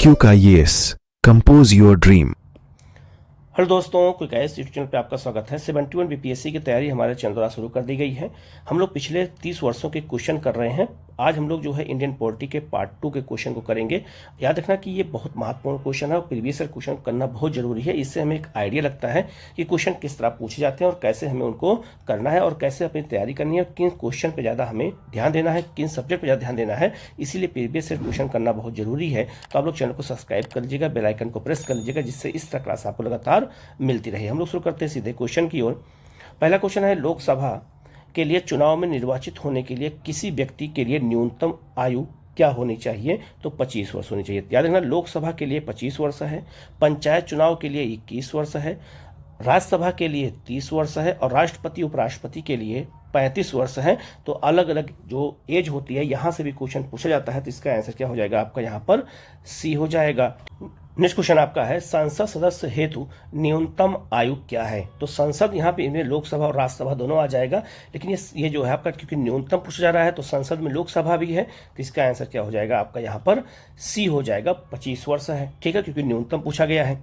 IQ का yes, compose your dream. Hello दोस्तों, quick IAS YouTube channel पे आपका स्वागत है। 71 बीपीएससी की तैयारी हमारे चैनल द्वारा शुरू कर दी गई है। हम लोग पिछले 30 वर्षों के क्वेश्चन कर रहे हैं। आज हम लोग जो है इंडियन पॉलिटी के पार्ट 2 के क्वेश्चन को करेंगे। याद रखना कि ये बहुत महत्वपूर्ण क्वेश्चन है और प्रीवियस ईयर क्वेश्चन करना बहुत जरूरी है। इससे हमें एक आइडिया लगता है कि क्वेश्चन किस तरह पूछे जाते हैं और कैसे हमें उनको करना है और कैसे अपनी तैयारी करनी है और किन क्वेश्चन पर ज़्यादा हमें ध्यान देना है, किन सब्जेक्ट पर ज़्यादा ध्यान देना है। इसीलिए प्रीवियस ईयर क्वेश्चन करना बहुत जरूरी है। तो आप लोग चैनल को सब्सक्राइब कर लीजिएगा, बेल आइकन को प्रेस कर लीजिएगा, जिससे इस तरह क्लास आपको लगातार मिलती रहे। हम लोग शुरू करते हैं सीधे क्वेश्चन की ओर। पहला क्वेश्चन है, लोकसभा के लिए चुनाव में निर्वाचित होने के लिए किसी व्यक्ति के लिए न्यूनतम आयु क्या होनी चाहिए? तो 25 वर्ष होनी चाहिए। याद रखना, लोकसभा के लिए 25 वर्ष है, पंचायत चुनाव के लिए 21 वर्ष है, राज्यसभा के लिए 30 वर्ष है और राष्ट्रपति उपराष्ट्रपति के लिए 35 वर्ष है। तो अलग अलग जो एज होती है, यहां से भी क्वेश्चन पूछा जाता है। तो इसका आंसर क्या हो जाएगा आपका? यहाँ पर सी हो जाएगा। नेक्स्ट क्वेश्चन आपका है, संसद सदस्य हेतु न्यूनतम आयु क्या है? तो संसद यहाँ पे इनमें लोकसभा और राज्यसभा दोनों आ जाएगा, लेकिन ये जो है आपका, क्योंकि न्यूनतम पूछा जा रहा है तो संसद में लोकसभा भी है। तो इसका आंसर क्या हो जाएगा आपका? यहाँ पर सी हो जाएगा, 25 वर्ष है। ठीक है, क्योंकि न्यूनतम पूछा गया है।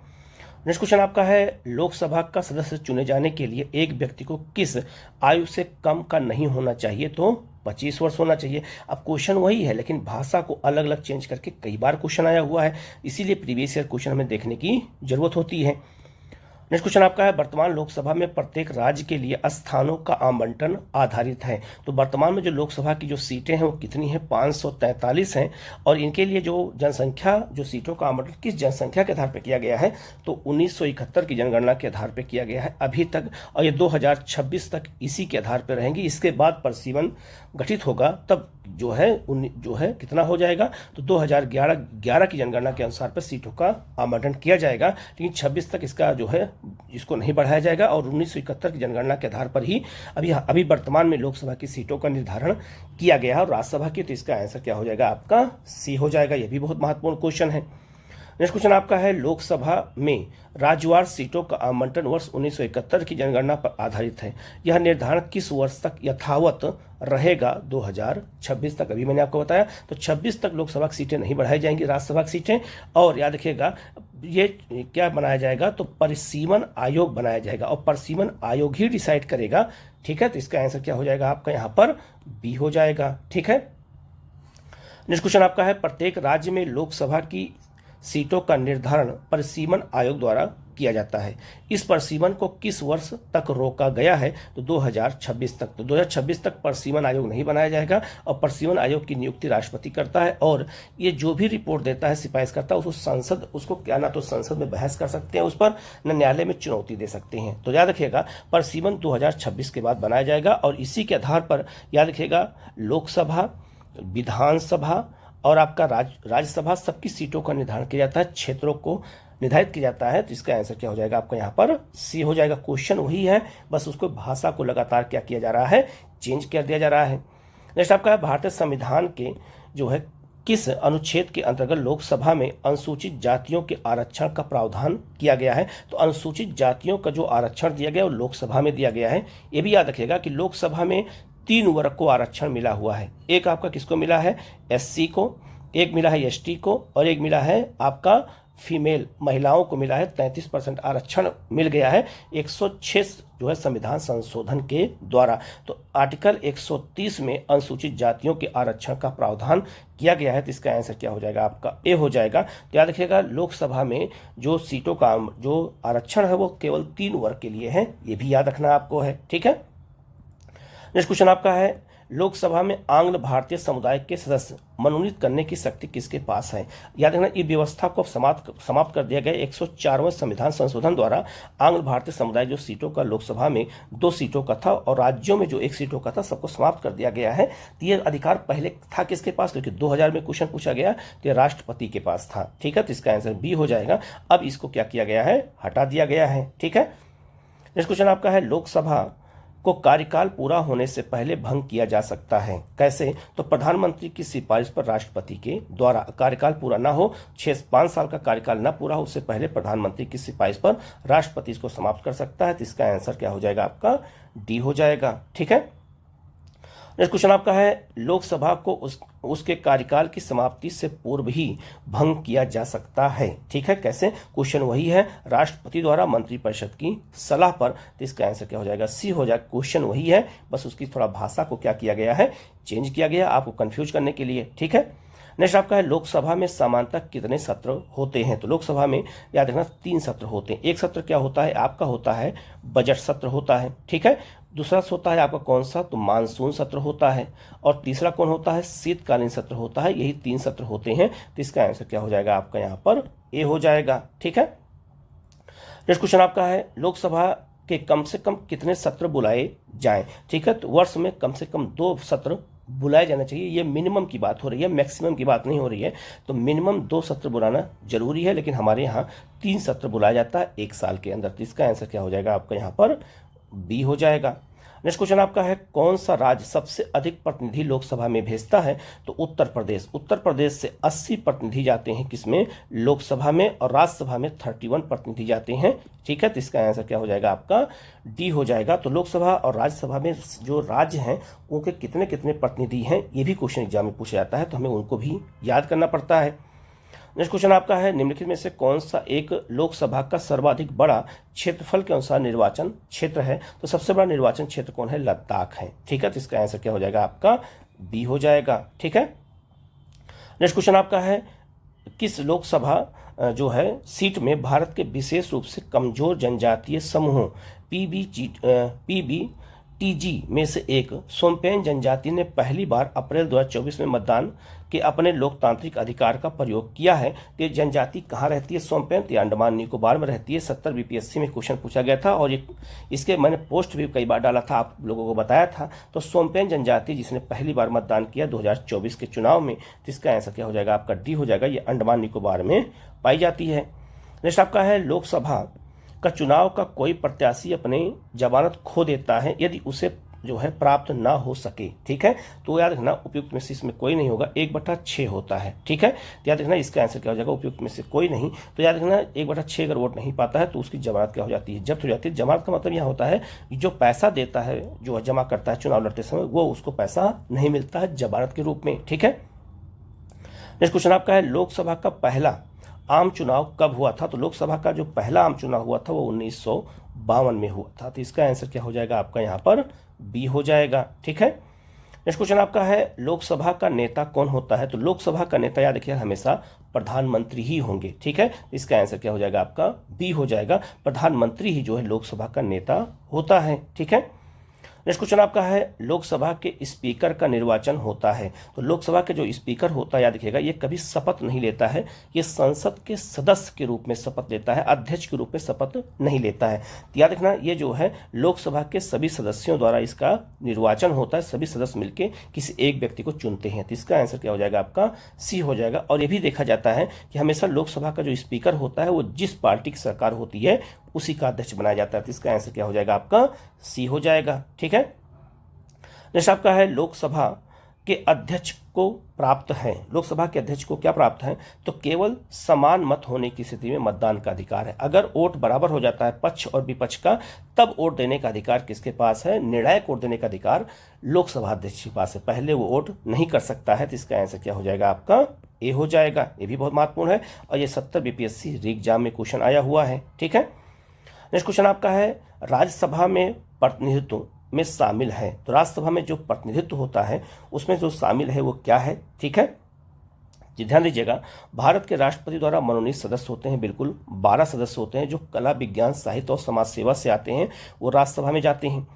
नेक्स्ट क्वेश्चन आपका है, लोकसभा का सदस्य चुने जाने के लिए एक व्यक्ति को किस आयु से कम का नहीं होना चाहिए? तो 25 वर्ष होना चाहिए। अब क्वेश्चन वही है, लेकिन भाषा को अलग अलग चेंज करके कई बार क्वेश्चन आया हुआ है, इसीलिए प्रीवियस ईयर क्वेश्चन हमें देखने की जरूरत होती है। नेक्स्ट क्वेश्चन आपका है, वर्तमान लोकसभा में प्रत्येक राज्य के लिए स्थानों का आवंटन आधारित है। तो वर्तमान में जो लोकसभा की जो सीटें हैं वो कितनी हैं? 543 हैं। और इनके लिए जो जनसंख्या, जो सीटों का आवंटन किस जनसंख्या के आधार पर किया गया है? तो 1971 की जनगणना के आधार पर किया गया है अभी तक, और ये 2026 तक इसी के आधार पर रहेंगी। इसके बाद परिसीमन गठित होगा, तब जो है कितना हो जाएगा? तो 2011 की जनगणना के अनुसार पर सीटों का आवंटन किया जाएगा, लेकिन 26 तक इसका जो है इसको नहीं बढ़ाया जाएगा और 1971 की जनगणना के आधार पर ही अभी वर्तमान में लोकसभा की सीटों का निर्धारण किया गया है और राज्यसभा की। तो इसका आंसर क्या हो जाएगा आपका? सी हो जाएगा। यह भी बहुत महत्वपूर्ण क्वेश्चन है। नेक्स्ट क्वेश्चन आपका है, लोकसभा में राज्यवार सीटों का आवंटन वर्ष 1971 की जनगणना पर आधारित है। यह निर्धारण किस वर्ष तक यथावत रहेगा? 2026 तक। अभी मैंने आपको बताया, तो 26 तक लोकसभा की सीटें नहीं बढ़ाई जाएंगी, राज्यसभा की सीटें। और याद रखिएगा, ये क्या बनाया जाएगा? तो परिसीमन आयोग बनाया जाएगा और परिसीमन आयोग ही डिसाइड करेगा। ठीक है, तो इसका आंसर क्या हो जाएगा आपका? यहाँ पर बी हो जाएगा। ठीक है। नेक्स्ट क्वेश्चन आपका है, प्रत्येक राज्य में लोकसभा की सीटों का निर्धारण परिसीमन आयोग द्वारा किया जाता है। इस परिसीमन को किस वर्ष तक रोका गया है? तो 2026 तक। तो 2026 तक परिसीमन आयोग नहीं बनाया जाएगा और परिसीमन आयोग की नियुक्ति राष्ट्रपति करता है। और ये जो भी रिपोर्ट देता है, सिफारिश करता है, उसको क्या ना तो संसद में बहस कर सकते हैं उस पर, न न्यायालय में चुनौती दे सकते हैं। तो याद रखिएगा, परिसीमन 2026 के बाद बनाया जाएगा और इसी के आधार पर याद रखिएगा, लोकसभा, विधानसभा और आपका राज्यसभा सबकी सीटों का निर्धारण किया जाता है, क्षेत्रों को निर्धारित किया जाता है। तो इसका आंसर क्या हो जाएगा आपका? यहाँ पर सी हो जाएगा। क्वेश्चन वही है, बस उसको भाषा को लगातार क्या किया जा रहा है? चेंज कर दिया जा रहा है। नेक्स्ट आपका है, भारतीय संविधान के जो है किस अनुच्छेद के अंतर्गत लोकसभा में अनुसूचित जातियों के आरक्षण का प्रावधान किया गया है? तो अनुसूचित जातियों का जो आरक्षण दिया गया वो लोकसभा में दिया गया है। ये भी याद रखिएगा कि लोकसभा में 3 वर्ग को आरक्षण मिला हुआ है। एक आपका किसको मिला है? एससी को, एक मिला है एसटी को और एक मिला है आपका फीमेल महिलाओं को मिला है। 33% आरक्षण मिल गया है 106 जो है संविधान संशोधन के द्वारा। तो आर्टिकल 130 में अनुसूचित जातियों के आरक्षण का प्रावधान किया गया है। तो इसका आंसर क्या हो जाएगा आपका? ए हो जाएगा। तो याद रखिएगा, लोकसभा में जो सीटों का जो आरक्षण है वो केवल 3 वर्ग के लिए है, ये भी याद रखना आपको है। ठीक है। नेक्स्ट क्वेश्चन आपका है, लोकसभा में आंग्ल भारतीय समुदाय के सदस्य मनोनीत करने की शक्ति किसके पास है? याद रखना, इस व्यवस्था को समाप्त कर दिया गया 104वें संविधान संशोधन द्वारा। आंग्ल भारतीय समुदाय जो सीटों का लोकसभा में 2 सीटों का था और राज्यों में जो 1 सीटों का था, सबको समाप्त कर दिया गया है। तो ये अधिकार पहले था किसके पास? क्योंकि 2000 में क्वेश्चन पूछा गया, तो ये राष्ट्रपति के पास था। ठीक है, तो इसका आंसर बी हो जाएगा। अब इसको क्या किया गया है? हटा दिया गया है। ठीक है। नेक्स्ट क्वेश्चन आपका है, लोकसभा को कार्यकाल पूरा होने से पहले भंग किया जा सकता है, कैसे? तो प्रधानमंत्री की सिफारिश पर राष्ट्रपति के द्वारा। कार्यकाल पूरा ना हो, 5 साल का कार्यकाल ना पूरा हो, उससे पहले प्रधानमंत्री की सिफारिश पर राष्ट्रपति इसको समाप्त कर सकता है। तो इसका आंसर क्या हो जाएगा आपका? डी हो जाएगा। ठीक है। नेक्स्ट क्वेश्चन आपका है लोकसभा को उसके कार्यकाल की समाप्ति से पूर्व ही भंग किया जा सकता है। ठीक है, कैसे? क्वेश्चन वही है, राष्ट्रपति द्वारा मंत्रिपरिषद की सलाह पर। तो इसका आंसर क्या हो जाएगा? सी हो जाएगा। क्वेश्चन वही है, बस उसकी थोड़ा भाषा को क्या किया गया है, चेंज किया गया आपको कंफ्यूज करने के लिए। ठीक है, नेक्स्ट आपका है लोकसभा में सामान्यतः कितने सत्र होते हैं? तो लोकसभा में याद रखना 3 सत्र होते हैं। एक सत्र क्या होता है आपका? होता है बजट सत्र होता है। ठीक है, दूसरा होता है आपका कौन सा? तो मानसून सत्र होता है। और तीसरा कौन होता है? शीतकालीन सत्र होता है। यही 3 सत्र होते हैं। तो इसका आंसर क्या हो जाएगा आपका? यहाँ पर ए हो जाएगा। ठीक है, नेक्स्ट क्वेश्चन आपका है लोकसभा के कम से कम कितने सत्र बुलाए जाएं? ठीक है, तो वर्ष में कम से कम 2 सत्र बुलाए जाना चाहिए। ये मिनिमम की बात हो रही है, मैक्सिमम की बात नहीं हो रही है। तो मिनिमम 2 सत्र बुलाना जरूरी है, लेकिन हमारे यहाँ 3 सत्र बुलाया जाता है 1 साल के अंदर। तो इसका आंसर क्या हो जाएगा आपका? यहाँ पर बी हो जाएगा। नेक्स्ट क्वेश्चन आपका है कौन सा राज्य सबसे अधिक प्रतिनिधि लोकसभा में भेजता है? तो उत्तर प्रदेश। उत्तर प्रदेश से 80 प्रतिनिधि जाते हैं किसमें? लोकसभा में। और राज्यसभा में 31 प्रतिनिधि जाते हैं। ठीक है, तो इसका आंसर क्या हो जाएगा आपका? डी हो जाएगा। तो लोकसभा और राज्यसभा में जो राज्य हैं उनके कितने कितने प्रतिनिधि हैं, ये भी क्वेश्चन एग्जाम में पूछा जाता है, तो हमें उनको भी याद करना पड़ता है। नेक्स्ट क्वेश्चन आपका है निम्नलिखित में से कौन सा एक लोकसभा का सर्वाधिक बड़ा क्षेत्रफल के अनुसार निर्वाचन क्षेत्र है? तो सबसे बड़ा निर्वाचन क्षेत्र कौन है? लद्दाख है। ठीक है, तो इसका आंसर क्या हो जाएगा आपका? बी हो जाएगा। ठीक है, नेक्स्ट क्वेश्शन आपका है किस लोकसभा जो है सीट में भारत के विशेष रूप से कमजोर जनजातीय समूहों पीबीटीजी में से एक सोम्पेन जनजाति ने पहली बार अप्रैल 2024 में मतदान के अपने लोकतांत्रिक अधिकार का प्रयोग किया है? तो जनजाति कहाँ रहती है? सोम्पेन, तो अंडमान निकोबार में रहती है। 70 बीपीएससी में क्वेश्चन पूछा गया था और इसके मैंने पोस्ट भी कई बार डाला था, आप लोगों को बताया था। तो सोम्पेन जनजाति जिसने पहली बार मतदान किया 2024 के चुनाव में, तो इसका आंसर क्या हो जाएगा आपका? डी हो जाएगा। ये अंडमान निकोबार में पाई जाती है। नेक्स्ट आपका है लोकसभा का चुनाव का कोई प्रत्याशी अपने जमानत खो देता है यदि उसे जो है प्राप्त ना हो सके। ठीक है, तो याद रखना उपयुक्त में से इसमें कोई नहीं होगा, 1/6 होता है। ठीक है, तो याद रखना इसका आंसर क्या हो जाएगा? उपयुक्त में से कोई नहीं। तो याद रखना 1/6 अगर वोट नहीं पाता है तो उसकी जमानत क्या हो जाती है? जब्त हो जाती है। जमानत का मतलब यह होता है जो पैसा देता है, जो जमा करता है चुनाव लड़ते समय, वो उसको पैसा नहीं मिलता है जमानत के रूप में। ठीक है, नेक्स्ट क्वेश्चन आपका है लोकसभा का पहला आम चुनाव कब हुआ था? तो लोकसभा का जो पहला आम चुनाव हुआ था वो 1952 में हुआ था। तो इसका आंसर क्या हो जाएगा आपका? यहाँ पर बी हो जाएगा। ठीक है, नेक्स्ट क्वेश्चन आपका है लोकसभा का नेता कौन होता है? तो लोकसभा का नेता याद रखिए हमेशा प्रधानमंत्री ही होंगे। ठीक है, इसका आंसर क्या हो जाएगा आपका? बी हो जाएगा। प्रधानमंत्री ही जो है लोकसभा का नेता होता है। ठीक है, नेक्स्ट क्वेश्चन आपका है लोकसभा के स्पीकर का निर्वाचन होता है। तो लोकसभा के जो स्पीकर होता है याद रखिएगा ये कभी शपथ नहीं लेता है, ये संसद के सदस्य के रूप में शपथ लेता है, अध्यक्ष के रूप में शपथ नहीं लेता है। तो याद रखना ये जो है लोकसभा के सभी सदस्यों द्वारा इसका निर्वाचन होता है, सभी सदस्य मिलकर किसी एक व्यक्ति को चुनते हैं। तो इसका आंसर क्या हो जाएगा आपका? सी हो जाएगा। और ये भी देखा जाता है कि हमेशा लोकसभा का जो स्पीकर होता है वो जिस पार्टी की सरकार होती है उसी का अध्यक्ष बनाया जाता है। तो इसका आंसर क्या हो जाएगा आपका? सी हो जाएगा। ठीक है, नेक्स्ट आपका है लोकसभा के अध्यक्ष को प्राप्त है, लोकसभा के अध्यक्ष को क्या प्राप्त है? तो केवल समान मत होने की स्थिति में मतदान का अधिकार है। अगर वोट बराबर हो जाता है पक्ष और विपक्ष का, तब वोट देने का अधिकार किसके पास है? निर्णायक वोट देने का अधिकार लोकसभा अध्यक्ष के पास है, पहले वो वोट नहीं कर सकता है। तो इसका आंसर क्या हो जाएगा आपका? ए हो जाएगा। ये भी बहुत महत्वपूर्ण है और ये 70 बीपीएससी री एग्जाम में क्वेश्चन आया हुआ है। ठीक है, नेक्स्ट क्वेश्चन आपका है राज्यसभा में प्रतिनिधित्व में शामिल है। तो राज्यसभा में जो प्रतिनिधित्व होता है उसमें जो शामिल है वो क्या है? ठीक है, ध्यान दीजिएगा, भारत के राष्ट्रपति द्वारा मनोनीत सदस्य होते हैं, बिल्कुल 12 सदस्य होते हैं जो कला, विज्ञान, साहित्य और समाज सेवा से आते हैं, वो राज्यसभा में जाते हैं।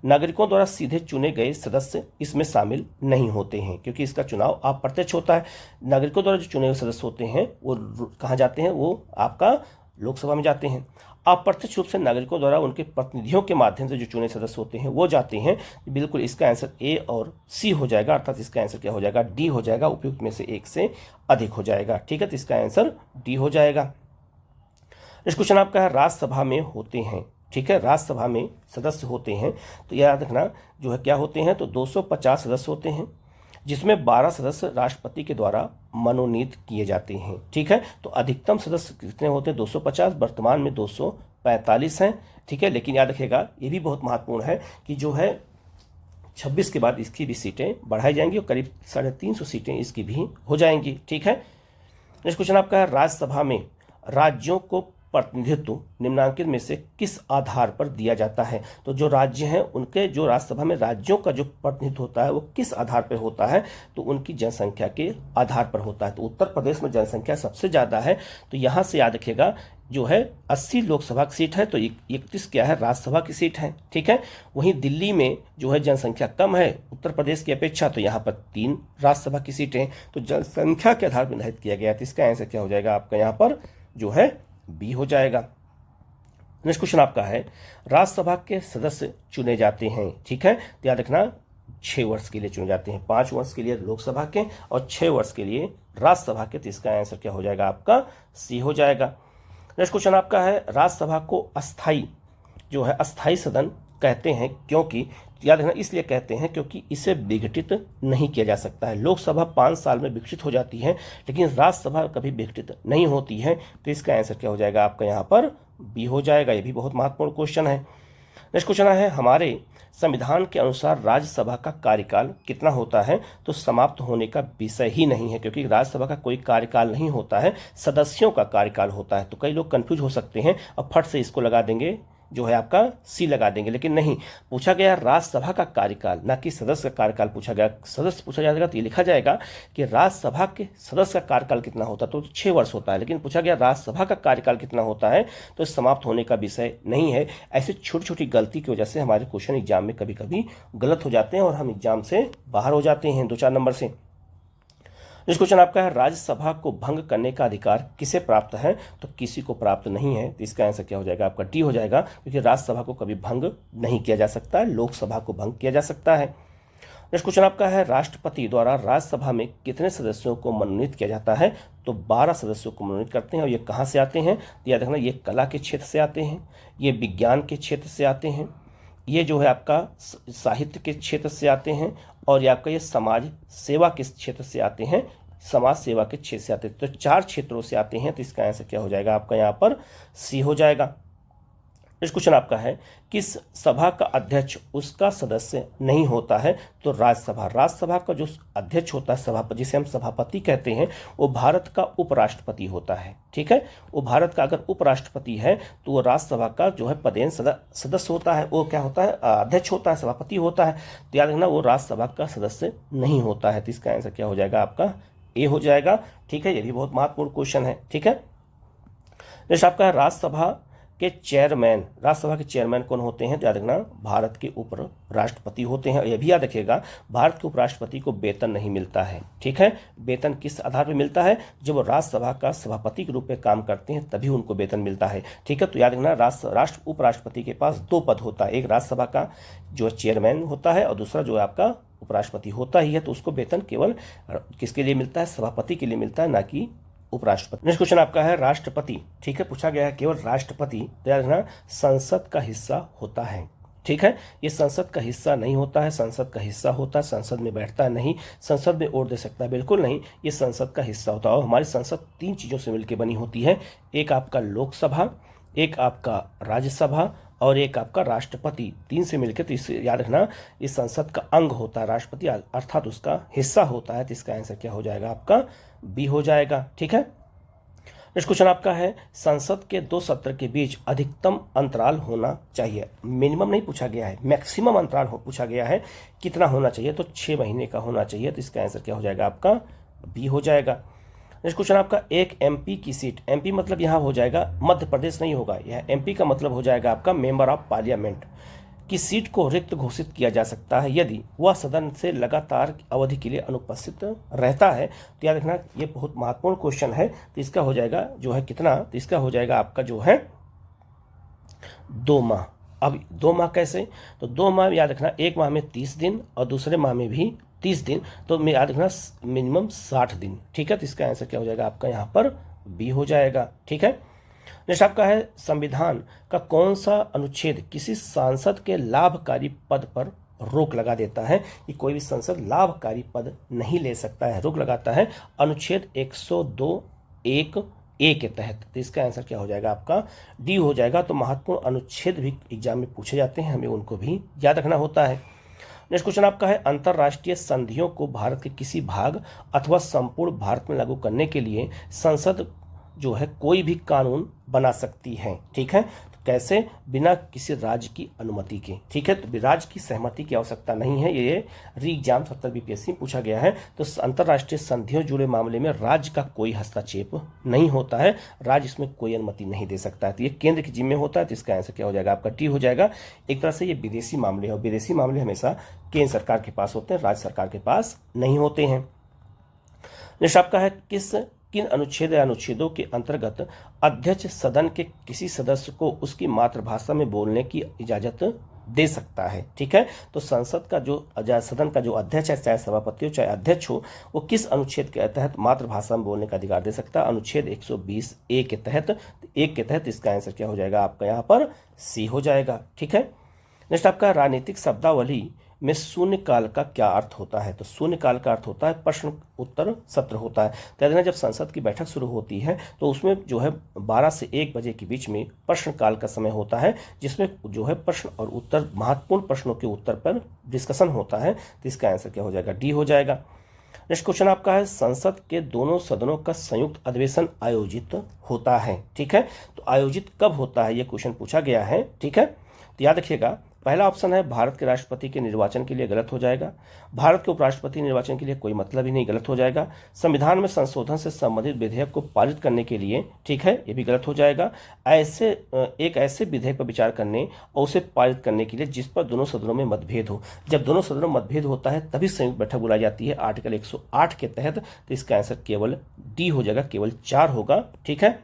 नागरिकों द्वारा सीधे चुने गए सदस्य इसमें शामिल नहीं होते हैं क्योंकि इसका चुनाव अप्रत्यक्ष होता है। नागरिकों द्वारा जो चुने हुए सदस्य होते हैं वो कहाँ जाते हैं? वो आपका लोकसभा में जाते हैं। अप्रत्यक्ष रूप से नागरिकों द्वारा उनके प्रतिनिधियों के माध्यम से जो चुने सदस्य होते हैं वो जाते हैं। बिल्कुल इसका आंसर ए और सी हो जाएगा, अर्थात इसका आंसर क्या हो जाएगा? डी हो जाएगा। उपयुक्त में से एक से अधिक हो जाएगा। ठीक है, तो इसका आंसर डी हो जाएगा। नेक्स्ट क्वेश्चन आपका है राज्यसभा में होते हैं। ठीक है, राज्यसभा में सदस्य होते हैं तो याद रखना जो है क्या होते हैं? तो 250 सदस्य होते हैं जिसमें 12 सदस्य राष्ट्रपति के द्वारा मनोनीत किए जाते हैं। ठीक है, तो अधिकतम सदस्य कितने होते हैं? 250, वर्तमान में 245 हैं। ठीक है, लेकिन याद रखिएगा ये भी बहुत महत्वपूर्ण है कि जो है 26 के बाद इसकी भी सीटें बढ़ाई जाएंगी और करीब 350 सीटें इसकी भी हो जाएंगी। ठीक है, नेक्स्ट क्वेश्चन आपका है, राज्यसभा में राज्यों को प्रतिनिधित्व निम्नांकित में से किस आधार पर दिया जाता है? तो जो राज्य हैं उनके जो राज्यसभा में राज्यों का जो प्रतिनिधित्व होता है वो किस आधार पर होता है? तो उनकी जनसंख्या के आधार पर होता है। तो उत्तर प्रदेश में जनसंख्या सबसे ज़्यादा है, तो यहाँ से याद रखिएगा जो है 80 लोकसभा की सीट है, तो 31 क्या है, राज्यसभा की सीट है। ठीक है, वहीं दिल्ली में जो है जनसंख्या कम है उत्तर प्रदेश की अपेक्षा, तो यहाँ पर 3 राज्यसभा की सीटें, तो जनसंख्या के आधार पर निर्धारित किया गया। तो इसका आंसर क्या हो जाएगा आपका यहाँ पर जो है बी हो जाएगा। नेक्स्ट क्वेश्चन आपका है, राज्यसभा के सदस्य चुने जाते हैं। ठीक है, तो याद रखना 6 वर्ष के लिए चुने जाते हैं, 5 वर्ष के लिए लोकसभा के और 6 वर्ष के लिए राज्यसभा के। तो इसका आंसर क्या हो जाएगा आपका सी हो जाएगा। नेक्स्ट क्वेश्चन आपका है, राज्यसभा को अस्थाई जो है अस्थाई सदन कहते हैं क्योंकि, याद रखना इसलिए कहते हैं क्योंकि इसे विघटित नहीं किया जा सकता है। लोकसभा 5 साल में विघटित हो जाती है लेकिन राज्यसभा कभी विघटित नहीं होती है। तो इसका आंसर क्या हो जाएगा आपका यहाँ पर बी हो जाएगा। ये भी बहुत महत्वपूर्ण क्वेश्चन है। नेक्स्ट क्वेश्चन है, हमारे संविधान के अनुसार राज्यसभा का कार्यकाल कितना होता है? तो समाप्त होने का विषय ही नहीं है क्योंकि राज्यसभा का कोई कार्यकाल नहीं होता है, सदस्यों का कार्यकाल होता है। तो कई लोग कंफ्यूज हो सकते हैं और फट से इसको लगा देंगे जो है आपका सी लगा देंगे, लेकिन नहीं, पूछा गया राज्यसभा का कार्यकाल, ना कि सदस्य का कार्यकाल पूछा गया। सदस्य पूछा जाएगा तो ये लिखा जाएगा कि राज्यसभा के सदस्य का कार्यकाल कितना होता है, तो 6 वर्ष होता है, लेकिन पूछा गया राज्यसभा का कार्यकाल कितना होता है तो समाप्त होने का विषय नहीं है। ऐसी छोटी छोटी गलती की वजह से हमारे क्वेश्चन एग्जाम में कभी कभी गलत हो जाते हैं और हम एग्जाम से बाहर हो जाते हैं 2-4 नंबर से। नेक्स्ट क्वेश्चन आपका है, राज्यसभा को भंग करने का अधिकार किसे प्राप्त है? तो किसी को प्राप्त नहीं है। तो इसका आंसर क्या हो जाएगा आपका डी हो जाएगा, क्योंकि राज्यसभा को कभी भंग नहीं किया जा सकता है, लोकसभा को भंग किया जा सकता है। नेक्स्ट क्वेश्चन आपका है, राष्ट्रपति द्वारा राज्यसभा में कितने सदस्यों को मनोनीत किया जाता है? तो 12 सदस्यों को मनोनीत करते हैं। और ये कहाँ से आते हैं? तो याद रखना, ये कला के क्षेत्र से आते हैं, ये विज्ञान के क्षेत्र से आते हैं, ये जो है आपका साहित्य के क्षेत्र से आते हैं, और ये आपका ये समाज सेवा के क्षेत्र से आते हैं, समाज सेवा के क्षेत्र से आते हैं। तो 4 क्षेत्रों से आते हैं। तो इसका आंसर क्या हो जाएगा आपका यहाँ पर सी हो जाएगा। नेक्स्ट क्वेश्चन आपका है, किस सभा का अध्यक्ष उसका सदस्य नहीं होता है? तो राज्यसभा। राज्यसभा का जो अध्यक्ष होता है, सभापति, जिसे हम सभापति कहते हैं, वो भारत का उपराष्ट्रपति होता है। ठीक है, वो भारत का अगर उपराष्ट्रपति है तो वो राज्यसभा का जो है पदेन सदस्य होता है, वो क्या होता है, अध्यक्ष होता है, सभापति होता है। तो याद रखना वो राज्यसभा का सदस्य नहीं होता है। तो इसका आंसर क्या हो जाएगा आपका ए हो जाएगा। ठीक है, ये भी बहुत महत्वपूर्ण क्वेश्चन है। ठीक है, नेक्स्ट आपका है, राज्यसभा के चेयरमैन कौन होते हैं? तो याद रखना भारत के उपराष्ट्रपति होते हैं। और यह भी याद रखिएगा, भारत के उपराष्ट्रपति को वेतन नहीं मिलता है। ठीक है, वेतन किस आधार पर मिलता है? जब वो राज्यसभा का सभापति के रूप में काम करते हैं तभी उनको वेतन मिलता है। ठीक है, तो याद रखना उपराष्ट्रपति के पास 2 पद होता है, एक राज्यसभा का जो चेयरमैन होता है और दूसरा जो आपका उपराष्ट्रपति होता ही है। तो उसको वेतन केवल किसके लिए मिलता है? सभापति के लिए मिलता है, ना कि उपराष्ट्रपति। नेक्स्ट क्वेश्चन आपका है, राष्ट्रपति। ठीक है, पूछा गया है केवल राष्ट्रपति, तो याद रखना संसद का हिस्सा होता है। ठीक है, ये संसद का हिस्सा नहीं होता है, संसद का हिस्सा होता है, संसद में बैठता नहीं, संसद में वोट दे सकता है, बिल्कुल नहीं, ये संसद का हिस्सा होता है। और हमारी संसद 3 चीज़ों से मिलकर बनी होती है, एक आपका लोकसभा, एक आपका राज्यसभा और एक आपका राष्ट्रपति, 3 से मिलकर। तो इसे याद रखना, इस संसद का अंग होता है राष्ट्रपति, अर्थात उसका हिस्सा होता है। तो इसका आंसर क्या हो जाएगा आपका बी हो जाएगा। ठीक है, नेक्स्ट क्वेश्चन आपका है, संसद के 2 सत्र के बीच अधिकतम अंतराल होना चाहिए। मिनिमम नहीं पूछा गया है, मैक्सिमम अंतराल पूछा गया है, कितना होना चाहिए? तो 6 महीने का होना चाहिए। तो इसका आंसर क्या हो जाएगा आपका बी हो जाएगा। नेक्स्ट क्वेश्चन आपका, एक एमपी की सीट, एमपी मतलब यहाँ हो जाएगा मध्य प्रदेश नहीं होगा, यह एमपी का मतलब हो जाएगा आपका मेंबर ऑफ पार्लियामेंट की सीट को रिक्त घोषित किया जा सकता है यदि वह सदन से लगातार अवधि के लिए अनुपस्थित रहता है। तो याद रखना, ये बहुत महत्वपूर्ण क्वेश्चन है। तो इसका हो जाएगा जो है कितना? तो इसका हो जाएगा आपका जो है 2 माह। अब 2 माह कैसे? तो 2 माह याद रखना, एक माह में 30 दिन और दूसरे माह में भी 30 दिन, तो मैं याद रखना मिनिमम 60 दिन। ठीक है, तो इसका आंसर क्या हो जाएगा आपका यहाँ पर बी हो जाएगा। ठीक है, नेक्स्ट आपका है, संविधान का कौन सा अनुच्छेद किसी सांसद के लाभकारी पद पर रोक लगा देता है? कि कोई भी सांसद लाभकारी पद नहीं ले सकता है, रोक लगाता है अनुच्छेद 102(1)(a) के तहत। तो इसका आंसर क्या हो जाएगा आपका डी हो जाएगा। तो महत्वपूर्ण अनुच्छेद भी एग्जाम में पूछे जाते हैं, हमें उनको भी याद रखना होता है। नेक्स्ट क्वेश्चन आपका है, अंतरराष्ट्रीय संधियों को भारत के किसी भाग अथवा संपूर्ण भारत में लागू करने के लिए संसद जो है कोई भी कानून बना सकती है। ठीक है, तो कैसे? बिना किसी राज्य की अनुमति के। ठीक है, तो राज्य की सहमति की आवश्यकता नहीं है। ये री एग्जाम 70 बीपीएससी में पूछा गया है। तो अंतरराष्ट्रीय संधियों जुड़े मामले में राज्य का कोई हस्तक्षेप नहीं होता है, राज्य इसमें कोई अनुमति नहीं दे सकता है। तो ये केंद्र के जिम्मे होता है। तो इसका आंसर क्या हो जाएगा? आपका टी हो जाएगा। एक तरह से ये विदेशी मामले हैं और विदेशी मामले हमेशा केंद्र सरकार के पास होते हैं, राज्य सरकार के पास नहीं होते हैं। नेक्स्ट आपका है, किन अनुच्छेद या अनुच्छेदों के अंतर्गत अध्यक्ष सदन के किसी सदस्य को उसकी मातृभाषा में बोलने की इजाजत दे सकता है। ठीक है, तो संसद का सदन का जो अध्यक्ष है, चाहे सभापति हो चाहे अध्यक्ष हो, वो किस अनुच्छेद के तहत मातृभाषा में बोलने का अधिकार दे सकता है? अनुच्छेद 120A के तहत। एक के तहत इसका आंसर क्या हो जाएगा? आपका यहाँ पर सी हो जाएगा। ठीक है, नेक्स्ट आपका राजनीतिक शब्दावली में शून्यकाल का क्या अर्थ होता है? तो शून्यकाल का अर्थ होता है प्रश्न उत्तर सत्र होता है। तो जब संसद की बैठक शुरू होती है तो उसमें जो है 12 से 1 बजे के बीच में प्रश्नकाल का समय होता है, जिसमें जो है प्रश्न और उत्तर, महत्वपूर्ण प्रश्नों के उत्तर पर डिस्कशन होता है। तो इसका आंसर क्या हो जाएगा? डी हो जाएगा। नेक्स्ट क्वेश्चन आपका है, संसद के दोनों सदनों का संयुक्त अधिवेशन आयोजित होता है। ठीक है, तो आयोजित कब होता है ये क्वेश्चन पूछा गया है। ठीक है, तो याद रखिएगा, पहला ऑप्शन है भारत के राष्ट्रपति के निर्वाचन के लिए, गलत हो जाएगा। भारत के उपराष्ट्रपति निर्वाचन के लिए कोई मतलब ही नहीं, गलत हो जाएगा। संविधान में संशोधन से संबंधित विधेयक को पारित करने के लिए, ठीक है, ये भी गलत हो जाएगा। एक ऐसे विधेयक पर विचार करने और उसे पारित करने के लिए जिस पर दोनों सदनों में मतभेद हो। जब दोनों सदनों में मतभेद होता है तभी संयुक्त बैठक बुलाई जाती है, आर्टिकल 108 के तहत। तो इसका आंसर केवल डी हो जाएगा, केवल 4 होगा। ठीक है,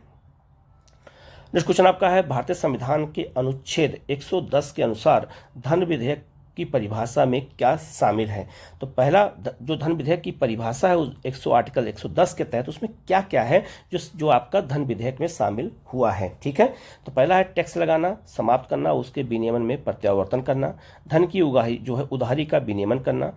नेक्स्ट क्वेश्चन आपका है, भारतीय संविधान के अनुच्छेद 110 के अनुसार धन विधेयक की परिभाषा में क्या शामिल है? तो पहला जो धन विधेयक की परिभाषा है उस आर्टिकल 110 के तहत उसमें क्या क्या है जो आपका धन विधेयक में शामिल हुआ है। ठीक है, तो पहला है टैक्स लगाना, समाप्त करना, उसके विनियमन में प्रत्यावर्तन करना, धन की उधारी का विनियमन करना,